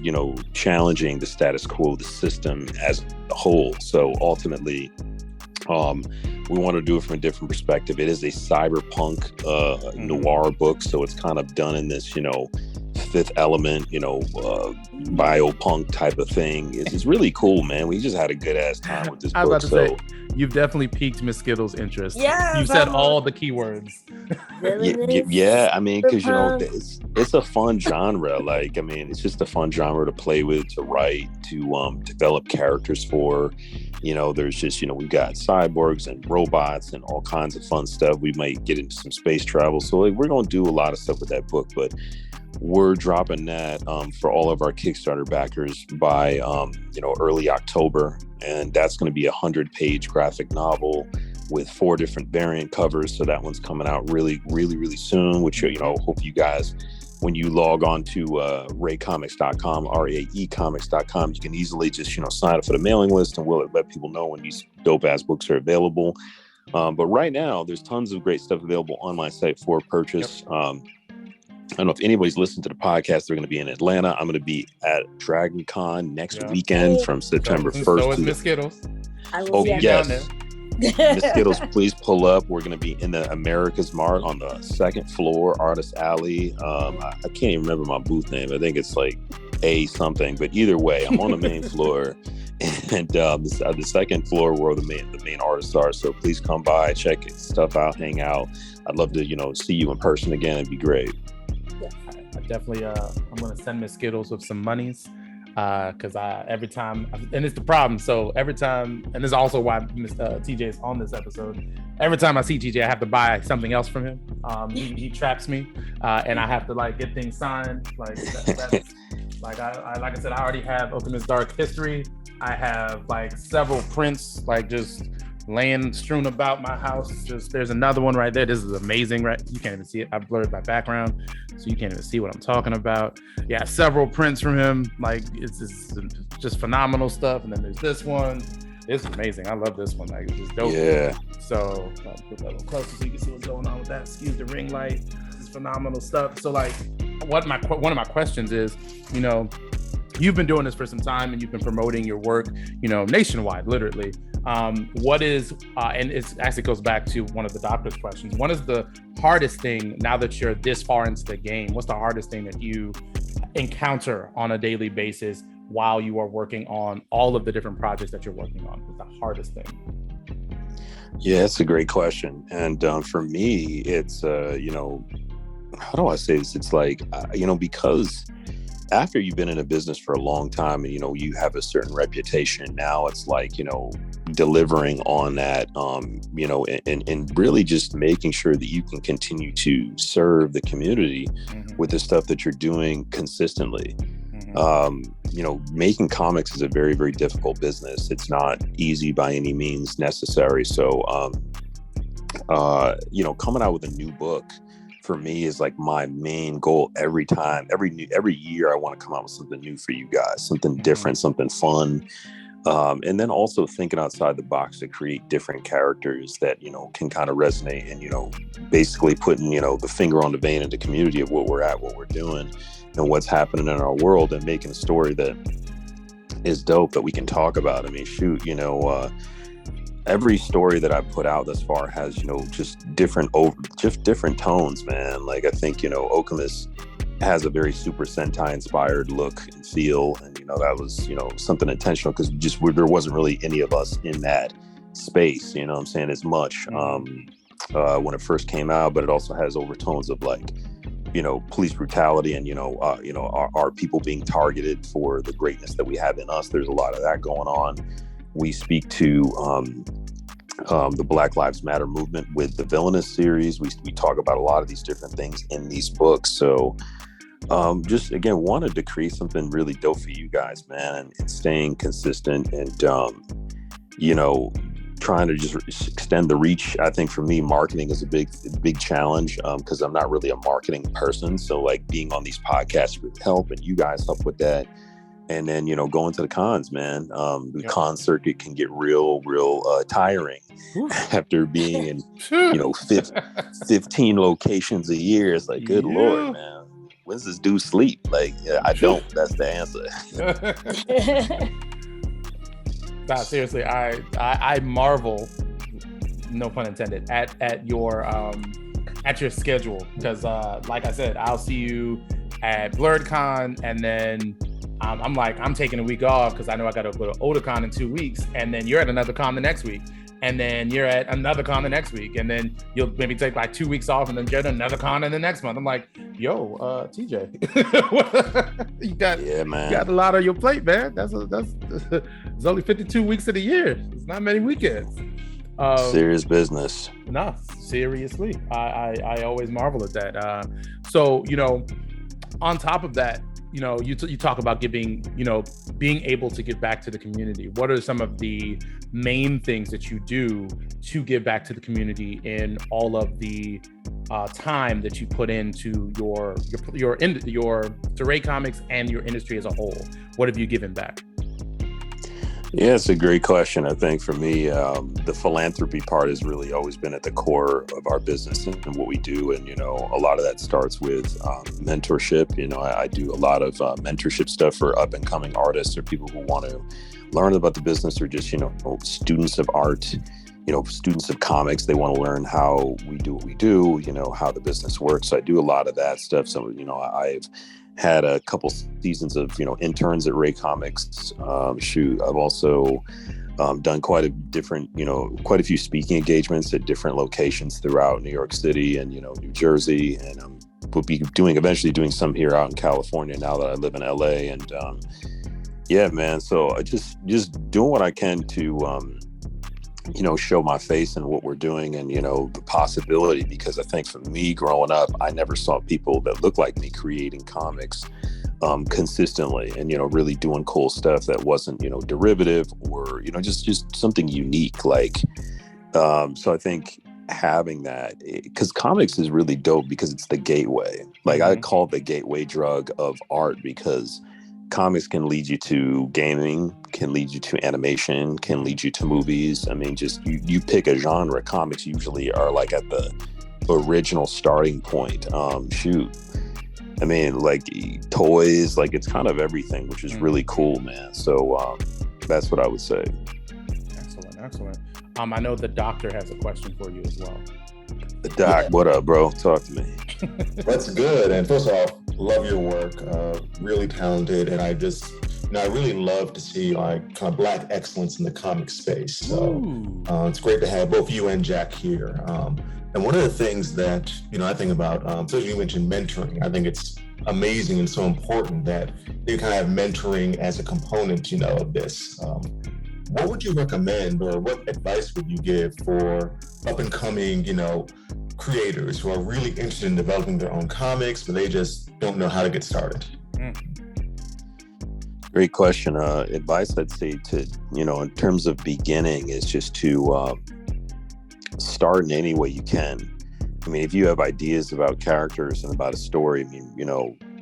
challenging the status quo, the system as a whole. So ultimately, we want to do it from a different perspective. It is a cyberpunk noir book, so it's kind of done in this, Fifth Element, biopunk type of thing. It's really cool, man. We just had a good ass time with this book. I was about to say, you've definitely piqued Miss Skittles' interest. Yeah, you said all the keywords. Yeah, I mean, because it's a fun genre. Like, I mean, it's just a fun genre to play with, to write, to develop characters for. There's just, we've got cyborgs and robots and all kinds of fun stuff. We might get into some space travel. So we're going to do a lot of stuff with that book, but we're dropping that for all of our Kickstarter backers by, early October. And that's going to be a 100-page graphic novel with 4 different variant covers. So that one's coming out really, really, really soon, which, hope you guys, when you log on to raecomics.com, RAEcomics.com, you can easily just, sign up for the mailing list, and we'll let people know when these dope ass books are available. But right now, there's tons of great stuff available on my site for purchase. Yep. I don't know if anybody's listened to the podcast. They're going to be in Atlanta. I'm going to be at Dragon Con next weekend from September 1st. So is Miss Skittles. Oh, yes. Miss Skittles, please pull up. We're going to be in the America's Mart on the 2nd floor, Artist Alley. I can't even remember my booth name. I think it's like A something, but either way, I'm on the main floor, and the 2nd floor where the main artists are. So please come by, check stuff out, hang out. I'd love to, see you in person again. It'd be great. I definitely, I'm going to send Miss Skittles with some monies. Because every time, and it's the problem. So every time, and this is also why TJ is on this episode. Every time I see TJ, I have to buy something else from him. He traps me, and I have to get things signed. That's like I said, I already have Ultimate's Dark History. I have several prints just laying strewn about my house. There's another one right there. This is amazing, right? You can't even see it. I've blurred my background, so you can't even see what I'm talking about. Yeah, several prints from him. It's just phenomenal stuff. And then there's this one. It's amazing. I love this one. It's just dope. Yeah. So I'll put that a little closer so you can see what's going on with that. Excuse the ring light. This is phenomenal stuff. So one of my questions is, you've been doing this for some time, and you've been promoting your work, nationwide, literally. What is, and it actually goes back to one of the doctor's questions. What is the hardest thing now that you're this far into the game? What's the hardest thing that you encounter on a daily basis while you are working on all of the different projects that you're working on? What's the hardest thing? Yeah, that's a great question. And for me, it's, how do I say this? It's because after you've been in a business for a long time and, you have a certain reputation, now it's delivering on that, and really just making sure that you can continue to serve the community with the stuff that you're doing consistently. Making comics is a very, very difficult business. It's not easy by any means necessary. So, coming out with a new book for me is my main goal every time. Every year I want to come out with something new for you guys, something different, something fun. And then also thinking outside the box to create different characters that, can kind of resonate and, basically putting, the finger on the vein in the community of what we're at, what we're doing, and what's happening in our world, and making a story that is dope that we can talk about. I mean, shoot, every story that I've put out thus far has, just different tones, man. Like, I think, Okemos has a very Super Sentai inspired look and feel. And, that was, something intentional because there wasn't really any of us in that space, I'm saying, as much when it first came out, but it also has overtones of like, police brutality and, our people being targeted for the greatness that we have in us. There's a lot of that going on. We speak to the Black Lives Matter movement with the Villainous series. We talk about a lot of these different things in these books. So just, again, wanted to create something really dope for you guys, man, and staying consistent and, trying to just extend the reach. I think for me, marketing is a big challenge because I'm not really a marketing person. So like being on these podcasts would help, and you guys help with that. And then, going to the cons, man. The con circuit can get real tiring after being in, 15 locations a year. It's like, good Lord, man. When's this dude sleep? Like, I don't. That's the answer. Nah, seriously, I marvel, no pun intended, at your schedule because, like I said, I'll see you at BlerdCon, and then I'm taking a week off because I know I got to go to Otakon in 2 weeks, and then you're at another con the next week, and then you're at another con the next week, and then you'll maybe take like 2 weeks off, and then get another con in the next month. I'm like, yo, TJ, you got a lot on your plate, man. That's it's only 52 weeks of the year. It's not many weekends. Serious business. No, seriously, I always marvel at that. So on top of that, you talk about being able to give back to the community. What are some of the main things that you do to give back to the community in all of the time that you put into your Teray Comics and your industry as a whole? What have you given back? Yeah, it's a great question. I think for me, the philanthropy part has really always been at the core of our business and what we do. And, a lot of that starts with mentorship. I do a lot of mentorship stuff for up and coming artists or people who want to learn about the business, or just, students of art, students of comics. They want to learn how we do what we do, how the business works. So I do a lot of that stuff. So, I've had a couple seasons of, interns at Ray Comics. I've also done quite a few speaking engagements at different locations throughout New York City and, New Jersey. And we'll be eventually doing some here out in California now that I live in LA. And yeah, man. So I just doing what I can to, show my face and what we're doing and, the possibility, because I think for me growing up, I never saw people that look like me creating comics consistently and, really doing cool stuff that wasn't, derivative or, just something unique. Like, so I think having that, because comics is really dope because it's the gateway. Like I call it the gateway drug of art, because comics can lead you to gaming, can lead you to animation, can lead you to movies. I mean, just you pick a genre. Comics usually are like at the original starting point. I mean, like toys, like it's kind of everything, which is really cool, man. So that's what I would say. Excellent. I know the doctor has a question for you as well. The doc, what up, bro? Talk to me. That's good. And first off, love your work. Really talented, and I really love to see like kind of Black excellence in the comic space. So it's great to have both you and Jack here. And one of the things that I think about, so you mentioned mentoring. I think it's amazing and so important that you kind of have mentoring as a component, of this. What would you recommend, or what advice would you give for up and coming, creators who are really interested in developing their own comics, but they just don't know how to get started? Great question. Advice I'd say to, in terms of beginning is just to start in any way you can. I mean, if you have ideas about characters and about a story,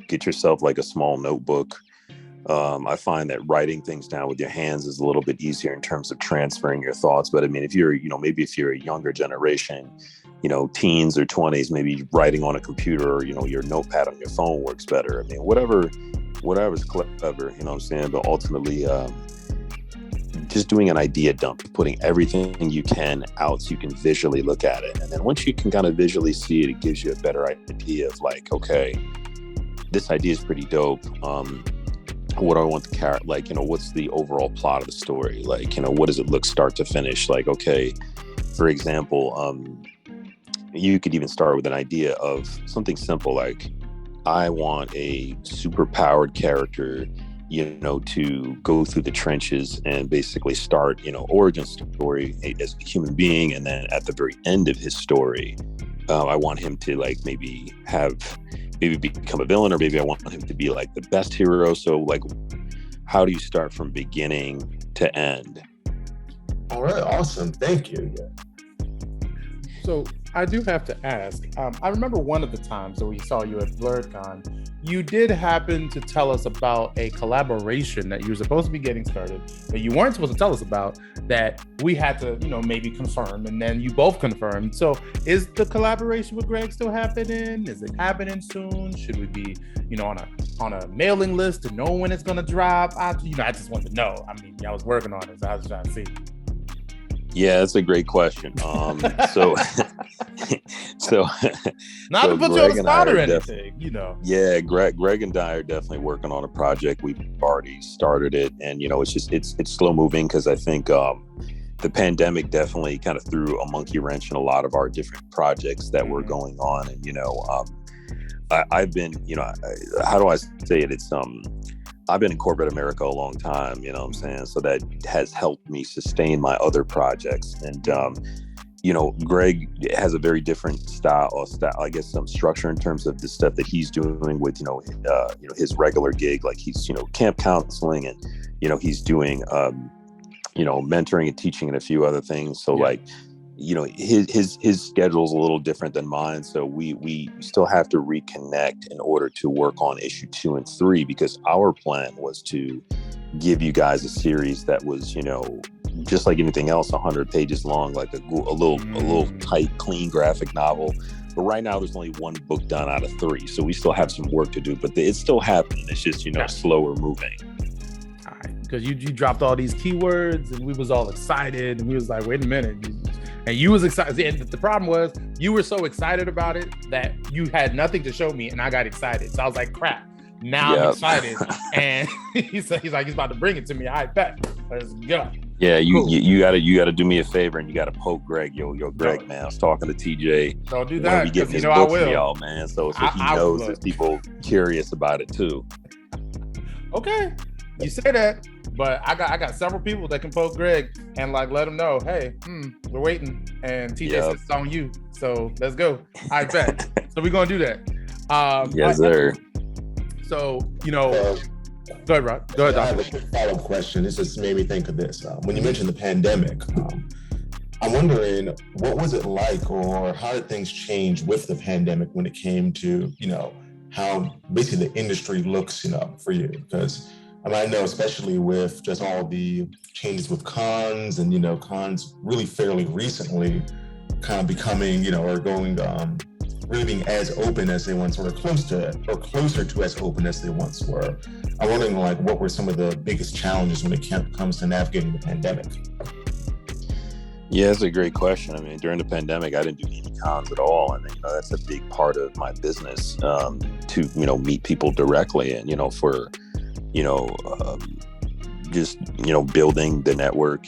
get yourself like a small notebook. I find that writing things down with your hands is a little bit easier in terms of transferring your thoughts. But I mean, if you're, maybe if you're a younger generation, teens or 20s, maybe writing on a computer or, your notepad on your phone works better. I mean, whatever's clever, what I'm saying? But ultimately, just doing an idea dump, putting everything you can out so you can visually look at it. And then once you can kind of visually see it, it gives you a better idea of like, okay, this idea is pretty dope. What do I want the character, like, what's the overall plot of the story? Like, what does it look start to finish? Like, okay, for example, you could even start with an idea of something simple, like, I want a super powered character, to go through the trenches and basically start, origin story as a human being. And then at the very end of his story, I want him to like maybe become a villain, or maybe I want him to be like the best hero. So like, how do you start from beginning to end? All right, awesome. Thank you. Yeah. So I do have to ask, I remember one of the times that we saw you at BlerdCon, you did happen to tell us about a collaboration that you were supposed to be getting started, but you weren't supposed to tell us about, that we had to, maybe confirm, and then you both confirmed. So is the collaboration with Greg still happening? Is it happening soon? Should we be, on a mailing list to know when it's gonna drop? I just wanted to know. I mean, I was working on it, so I was trying to see. Yeah, that's a great question. So not to put you on the spot or anything, Yeah, Greg and I are definitely working on a project. We've already started it, and it's slow moving because I think the pandemic definitely kind of threw a monkey wrench in a lot of our different projects that were going on. And I've been, how do I say it? It's I've been in corporate America a long time, what I'm saying? So that has helped me sustain my other projects. And, Greg has a very different style, I guess, some structure in terms of the stuff that he's doing with, his regular gig. Like he's, camp counseling, and, he's doing, mentoring and teaching and a few other things. So like, his schedule's a little different than mine. So we still have to reconnect in order to work on issue 2 and 3, because our plan was to give you guys a series that was, just like anything else, 100 pages long, like a little tight, clean graphic novel. But right now there's only 1 book done out of 3. So we still have some work to do, but it's still happening. It's just, slower moving. All right, because you dropped all these keywords and we was all excited, and we was like, wait a minute. And you was excited. And the problem was you were so excited about it that you had nothing to show me, and I got excited. So I was like, crap, now I'm excited. And he's like, he's about to bring it to me. I bet. Let's go. Yeah, you gotta do me a favor, and you gotta poke Greg. Yo, Greg, man. I was talking to TJ. Don't do that. Be getting his book for y'all, man. So he knows there's people curious about it too. Okay. You say that, but I got several people that can poke Greg and like let him know, hey, we're waiting, and TJ says it's on you, so let's go. I bet. So we're gonna do that. Yes, sir. So go ahead, Rod. Go ahead, I have a quick follow-up question. This just made me think of this. When you mentioned the pandemic, I'm wondering, what was it like, or how did things change with the pandemic when it came to how basically the industry looks for you? Because I know, especially with just all the changes with cons, and cons really fairly recently kind of becoming, or going really being as open as they once were, closer to as open as they once were. I'm wondering, like, what were some of the biggest challenges when it comes to navigating the pandemic? Yeah, that's a great question. I mean, during the pandemic, I didn't do any cons at all, and that's a big part of my business, to meet people directly, and for just building the network,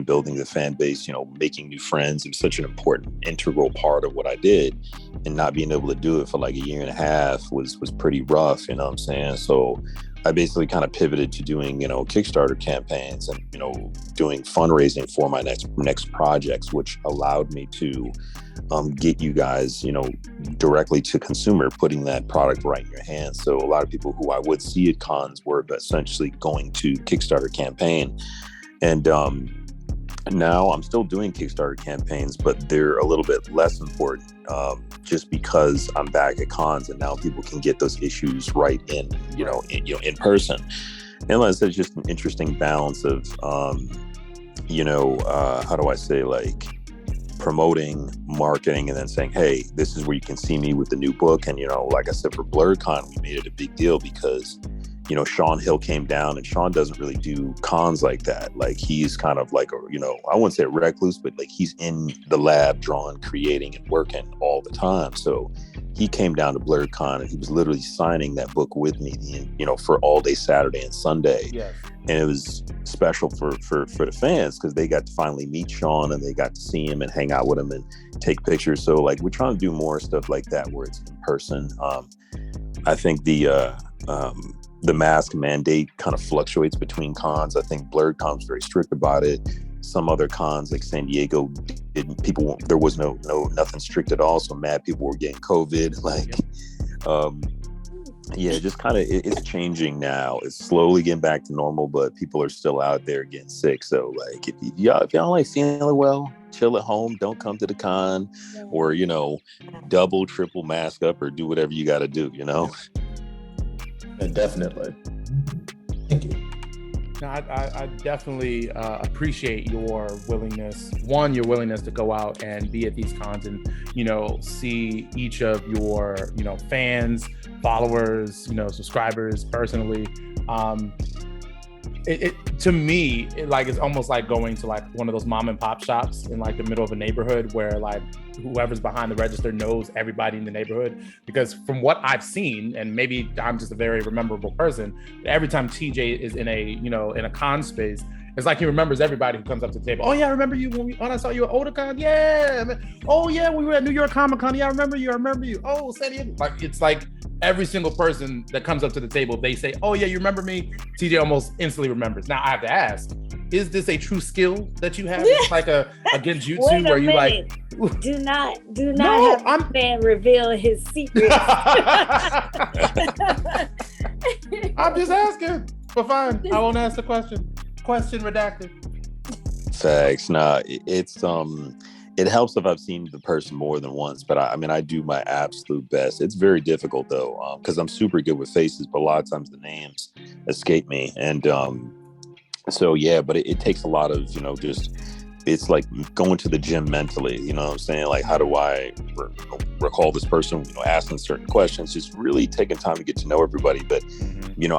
building the fan base, making new friends. It was such an important, integral part of what I did, and not being able to do it for like a year and a half was pretty rough. So I basically kind of pivoted to doing Kickstarter campaigns and doing fundraising for my next projects, which allowed me to get you guys directly to consumer, putting that product right in your hands. So a lot of people who I would see at cons were essentially going to Kickstarter campaign, and now I'm still doing Kickstarter campaigns, but they're a little bit less important, just because I'm back at cons, and now people can get those issues right in in person. And like I said, it's just an interesting balance of how do I say, like, promoting, marketing, and then saying, hey, this is where you can see me with the new book. And like I said, for BlerdCon, we made it a big deal because Sean Hill came down, and Sean doesn't really do cons like that. Like, he's kind of like I wouldn't say recluse, but like he's in the lab drawing, creating, and working all the time. So he came down to Blerd Con, and he was literally signing that book with me, for all day Saturday and Sunday. Yes. And it was special for the fans because they got to finally meet Sean, and they got to see him and hang out with him and take pictures. So like, we're trying to do more stuff like that where it's in person. I think the mask mandate kind of fluctuates between cons. I think Blerd Con's very strict about it. Some other cons like San Diego there was nothing strict at all. So mad people were getting COVID. Like, just kind of it's changing now. It's slowly getting back to normal, but people are still out there getting sick. So like, if y'all like feeling well, chill at home. Don't come to the con, or double, triple mask up, or do whatever you got to do. Yeah, definitely. Thank you. No, I definitely appreciate your willingness. One, your willingness to go out and be at these cons and, see each of your, fans, followers, subscribers personally. To me, it's almost like going to like one of those mom and pop shops in like the middle of a neighborhood where like whoever's behind the register knows everybody in the neighborhood. Because from what I've seen, and maybe I'm just a very rememberable person, every time TJ is in a con space, it's like he remembers everybody who comes up to the table. Oh yeah, I remember you when I saw you at Otakon. Yeah. Oh yeah, we were at New York Comic Con. Yeah, I remember you. Oh, San Diego. Like, it's like every single person that comes up to the table, they say, oh yeah, you remember me? TJ almost instantly remembers. Now I have to ask, is this a true skill that you have? It's like a genjutsu where you like do not have a man reveal his secrets. I'm just asking. But fine, I won't ask the question. Question redacted. Facts. Nah, it helps if I've seen the person more than once, but I do my absolute best. It's very difficult though, because I'm super good with faces, but a lot of times the names escape me. And but it takes a lot of, it's like going to the gym mentally, you know what I'm saying? Like, how do I recall this person, asking certain questions, just really taking time to get to know everybody. But,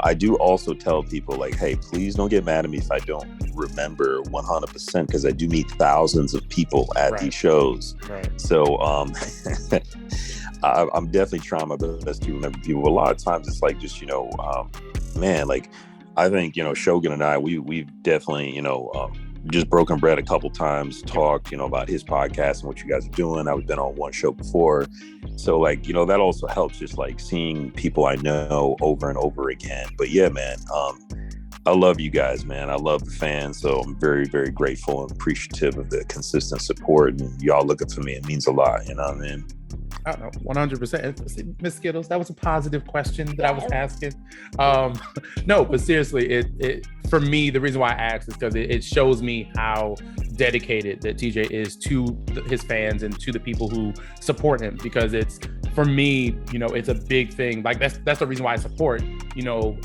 I do also tell people like, hey, please don't get mad at me if I don't remember 100%, because I do meet thousands of people at these shows. Right. So I'm definitely trying my best to remember people. A lot of times it's like just, like, I think, Shogun and I, we've definitely, just broken bread a couple times, talked, about his podcast and what you guys are doing. I've been on one show before. So like, that also helps, just like seeing people I know over and over again. But yeah, man, I love you guys, man. I love the fans. So I'm very, very grateful and appreciative of the consistent support, and y'all looking for me. It means a lot, you know what I mean? I don't know, 100%. Miss Skittles, that was a positive question that I was asking. No, but seriously, it for me, the reason why I asked is because it shows me how dedicated that TJ is to his fans and to the people who support him. Because it's, for me, it's a big thing. Like that's the reason why I support,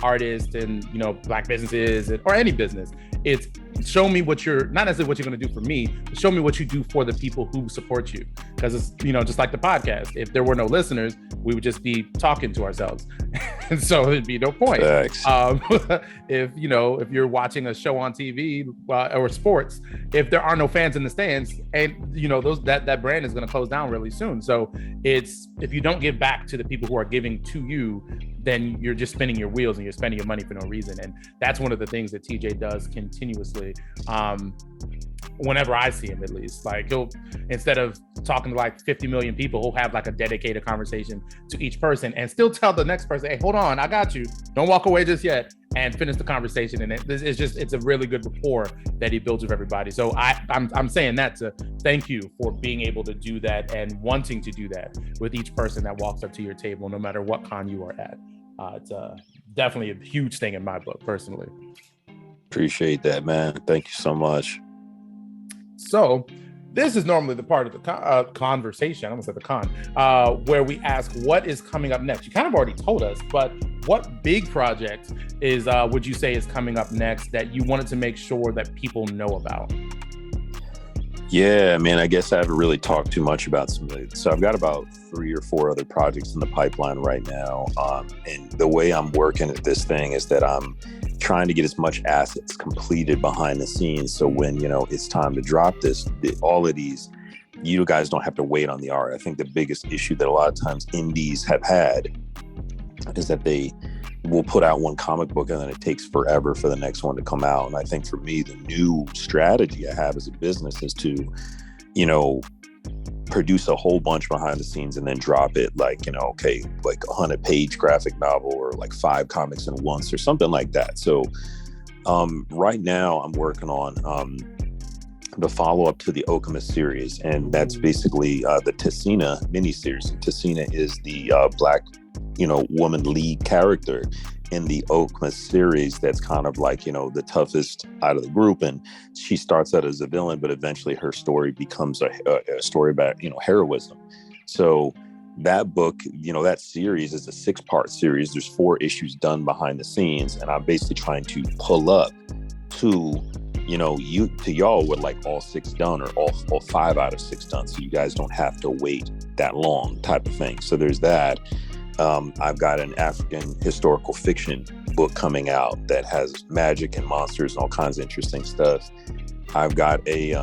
artists and, Black businesses or any business. It's show me what you're, not necessarily what you're going to do for me, but show me what you do for the people who support you. Because it's, just like the podcast. If there were no listeners, we would just be talking to ourselves. And so it'd be no point. If you're watching a show on TV or sports, if there are no fans in the stands, and that brand is going to close down really soon. So it's, if you don't give back to the people who are giving to you, then you're just spinning your wheels and you're spending your money for no reason. And that's one of the things that TJ does continuously. Whenever I see him, at least, like, he'll, instead of talking to like 50 million people, he'll have like a dedicated conversation to each person and still tell the next person, hey, hold on, I got you, don't walk away just yet, and finish the conversation. And it's a really good rapport that he builds with everybody. So I'm saying that to thank you for being able to do that and wanting to do that with each person that walks up to your table, no matter what con you are at. It's definitely a huge thing in my book, personally. Appreciate that, man. Thank you so much. So this is normally the part of the conversation, I almost said the con, where we ask what is coming up next. You kind of already told us, but what big project is would you say is coming up next that you wanted to make sure that people know about? Yeah, man, I guess I haven't really talked too much about some of it. So I've got about 3 or 4 other projects in the pipeline right now. And the way I'm working at this thing is that I'm trying to get as much assets completed behind the scenes. So when, it's time to drop this, all of these, you guys don't have to wait on the art. I think the biggest issue that a lot of times indies have had is that they will put out one comic book and then it takes forever for the next one to come out. And I think for me, the new strategy I have as a business is to, produce a whole bunch behind the scenes and then drop it like, like a 100-page graphic novel or like 5 comics in once or something like that. So right now I'm working on the follow-up to the Okama series, and that's basically the Tessina miniseries. And Tessina is the black woman lead character in the Okama series that's kind of like, the toughest out of the group. And she starts out as a villain, but eventually her story becomes a story about, heroism. So that book, that series is a 6-part series. There's 4 issues done behind the scenes. And I'm basically trying to pull up to, y'all with like all 6 done or all 5 out of 6 done. So you guys don't have to wait that long type of thing. So there's that. I've got an African historical fiction book coming out that has magic and monsters and all kinds of interesting stuff. I've got a,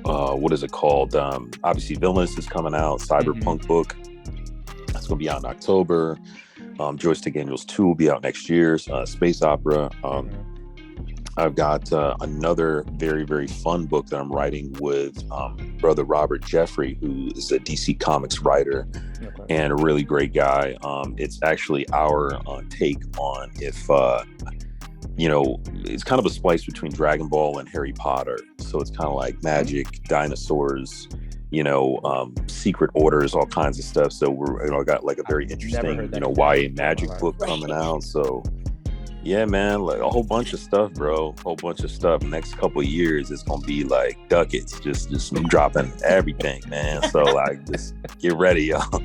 what is it called? Obviously Villainous is coming out, cyberpunk book. That's going to be out in October. Joystick Angels 2 will be out next year. Space opera. I've got another very, very fun book that I'm writing with brother Robert Jeffrey, who is a DC Comics writer and a really great guy. It's actually our take on if, it's kind of a splice between Dragon Ball and Harry Potter. So it's kind of like magic, dinosaurs, secret orders, all kinds of stuff. So we're, got like a very interesting, YA magic book coming out. So yeah, man, like a whole bunch of stuff, bro. Whole bunch of stuff. Next couple of years, it's gonna be like ducats, just dropping everything, man. So like, just get ready, y'all. All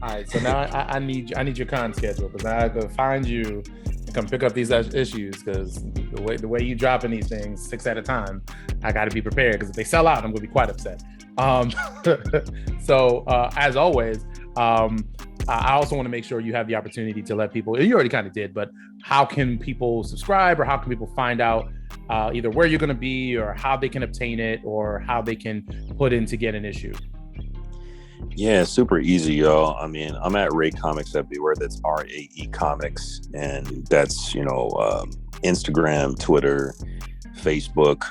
right, so now I need your con schedule, because I have to find you and come pick up these issues, because the way you dropping these things 6 at a time, I got to be prepared, because if they sell out, I'm gonna be quite upset. So as always, I also want to make sure you have the opportunity to let people, you already kind of did, but how can people subscribe, or how can people find out either where you're going to be, or how they can obtain it, or how they can put in to get an issue? Yeah, super easy, y'all. I mean, I'm at Ray Comics everywhere. That's RAE Comics. And that's, Instagram, Twitter, Facebook.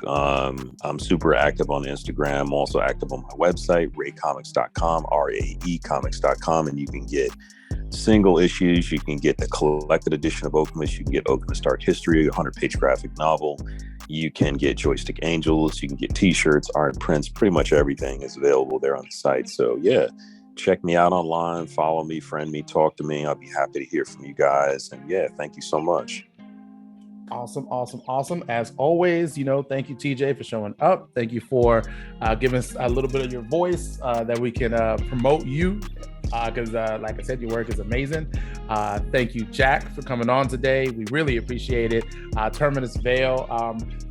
I'm super active on Instagram. I'm also active on my website, raycomics.com, raecomics.com, and you can get single issues. You can get the collected edition of Okama. You can get Okama's Dark History, a 100-page graphic novel. You can get Joystick Angels. You can get t-shirts, art prints. Pretty much everything is available there on the site. So yeah, check me out online, follow me, friend me, talk to me. I'll be happy to hear from you guys. And yeah, thank you so much. Awesome. As always, thank you, TJ, for showing up. Thank you for giving us a little bit of your voice that we can promote you, because like I said, your work is amazing. Thank you, Jack, for coming on today. We really appreciate it. Terminus Veil.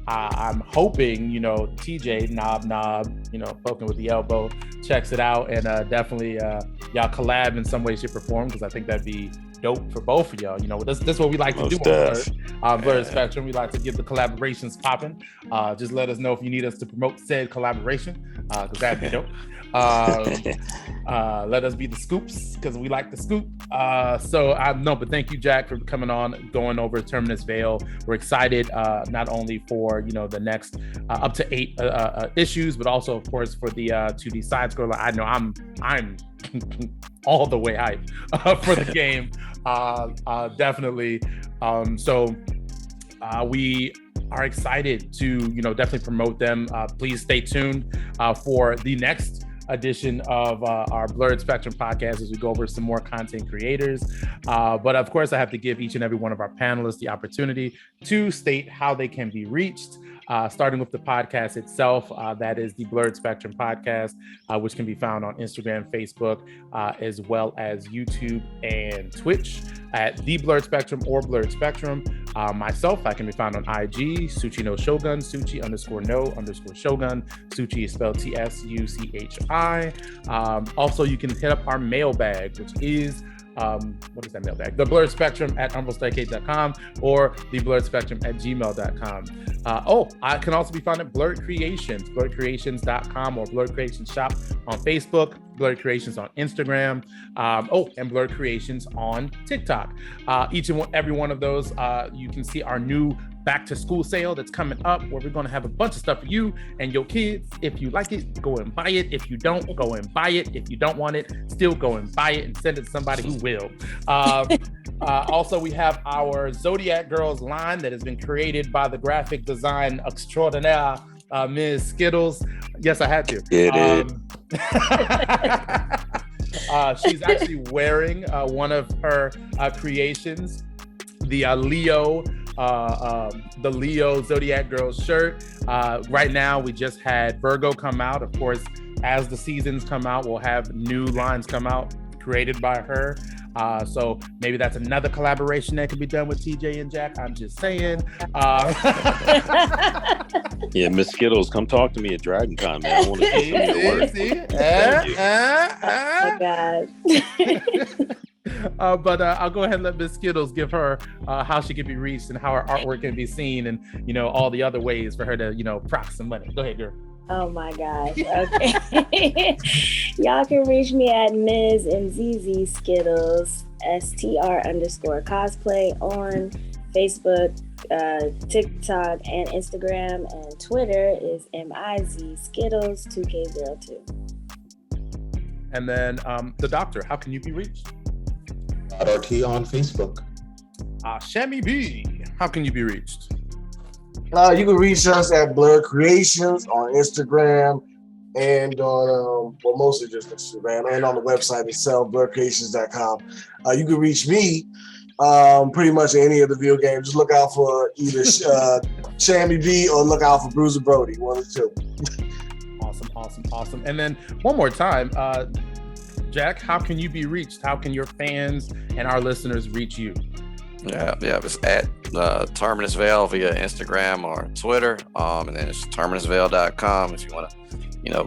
I'm hoping, TJ, Knob, poking with the elbow, checks it out, and definitely y'all collab in some way, shape, or form, because I think that'd be dope for both of y'all. This is what we like to do on Blerd Spectrum. We like to get the collaborations popping. Just let us know if you need us to promote said collaboration, because that'd be dope. Let us be the scoops, because we like the scoop. But thank you, Jack, for coming on, going over Terminus Veil. We're excited not only for the next up to 8 issues, but also of course for the 2D side scroller. I know I'm all the way hyped for the game. Definitely. We are excited to definitely promote them. Please stay tuned for the next edition of our Blerd Spectrum podcast as we go over some more content creators. But of course, I have to give each and every one of our panelists the opportunity to state how they can be reached. starting with the podcast itself. That is the Blerd Spectrum podcast, which can be found on Instagram, Facebook, as well as YouTube and Twitch at the Blerd Spectrum or Blerd Spectrum. Myself, I can be found on IG, Suchi no Shogun, Suchi_no_Shogun. Suchi is spelled TSUCHI. Also, you can hit up our mailbag, which is what is that mailbag? The Blerd Spectrum at umbrostaircase.com or the Blerd Spectrum at gmail.com. I can also be found at Blerd Creations, blerdcreations.com or Blerd Creations Shop on Facebook, Blerd Creations on Instagram, and Blerd Creations on TikTok. Each and every one of those, you can see our new back to school sale that's coming up, where we're going to have a bunch of stuff for you and your kids. If you like it, go and buy it. If you don't, go and buy it. If you don't want it, still go and buy it and send it to somebody who will. Also, we have our Zodiac Girls line that has been created by the graphic design extraordinaire, Ms. Skittles. Yes, I had to. She's actually wearing one of her creations, the Leo Zodiac Girls shirt. Right now, we just had Virgo come out. Of course, as the seasons come out, we'll have new lines come out created by her. So maybe that's another collaboration that could be done with TJ and Jack. I'm just saying. Yeah, Miss Skittles, come talk to me at Dragon Con, man. I want to see your work. Oh, God. But I'll go ahead and let Miss Skittles give her how she can be reached and how her artwork can be seen, and all the other ways for her to profit some money. Go ahead, girl. Oh my gosh. Okay. Y'all can reach me at Ms. and ZZ Skittles, STR_cosplay on Facebook, TikTok, and Instagram, and Twitter is MIZ Skittles 2K02. And then the doctor, how can you be reached? RT on Facebook. Shammy B, how can you be reached? You can reach us at Blerd Creations on Instagram and on, mostly just Instagram, and on the website itself, blerdcreations.com. You can reach me pretty much in any of the video games. Just look out for either Shammy B or look out for Bruiser Brody, one of the two. Awesome. And then one more time, Jack, how can you be reached? How can your fans and our listeners reach you? Yeah, it's at Terminus Veil via Instagram or Twitter, and then it's terminusveil.com if you want to,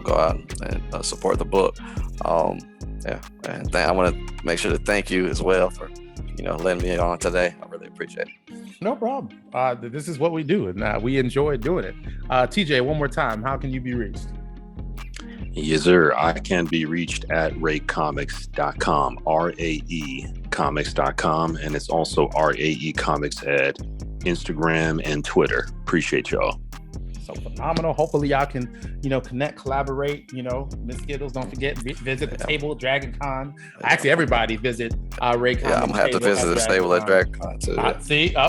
go out and support the book. And I want to make sure to thank you as well for, letting me on today. I really appreciate it. No problem. This is what we do, and we enjoy doing it. TJ, one more time, how can you be reached? Yes, sir. I can be reached at raecomics.com, RAE comics.com, and it's also RAE Comics at Instagram and Twitter. Appreciate y'all. So phenomenal. Hopefully y'all can, connect, collaborate, Miss Skittles, don't forget, visit the table at Dragon Con. Actually, everybody visit Ray Comics. Yeah, I'm gonna have to visit the table at Dragon Con too.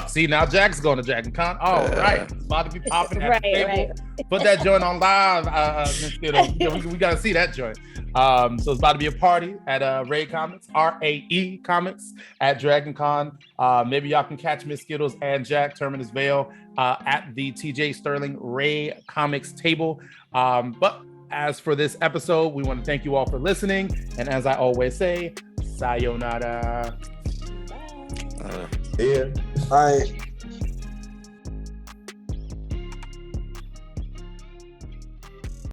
See, now Jack's going to Dragon Con. All right. It's about to be popping at the table. Right. Put that joint on live, Miss Skittles. We got to see that joint. So it's about to be a party at Ray Comics, RAE Comics at Dragon Con. Maybe y'all can catch Miss Skittles and Jack, Terminus Veil, at the TJ Sterling Ray Comics table. But as for this episode, we want to thank you all for listening. And as I always say, sayonara. Yeah. Bye.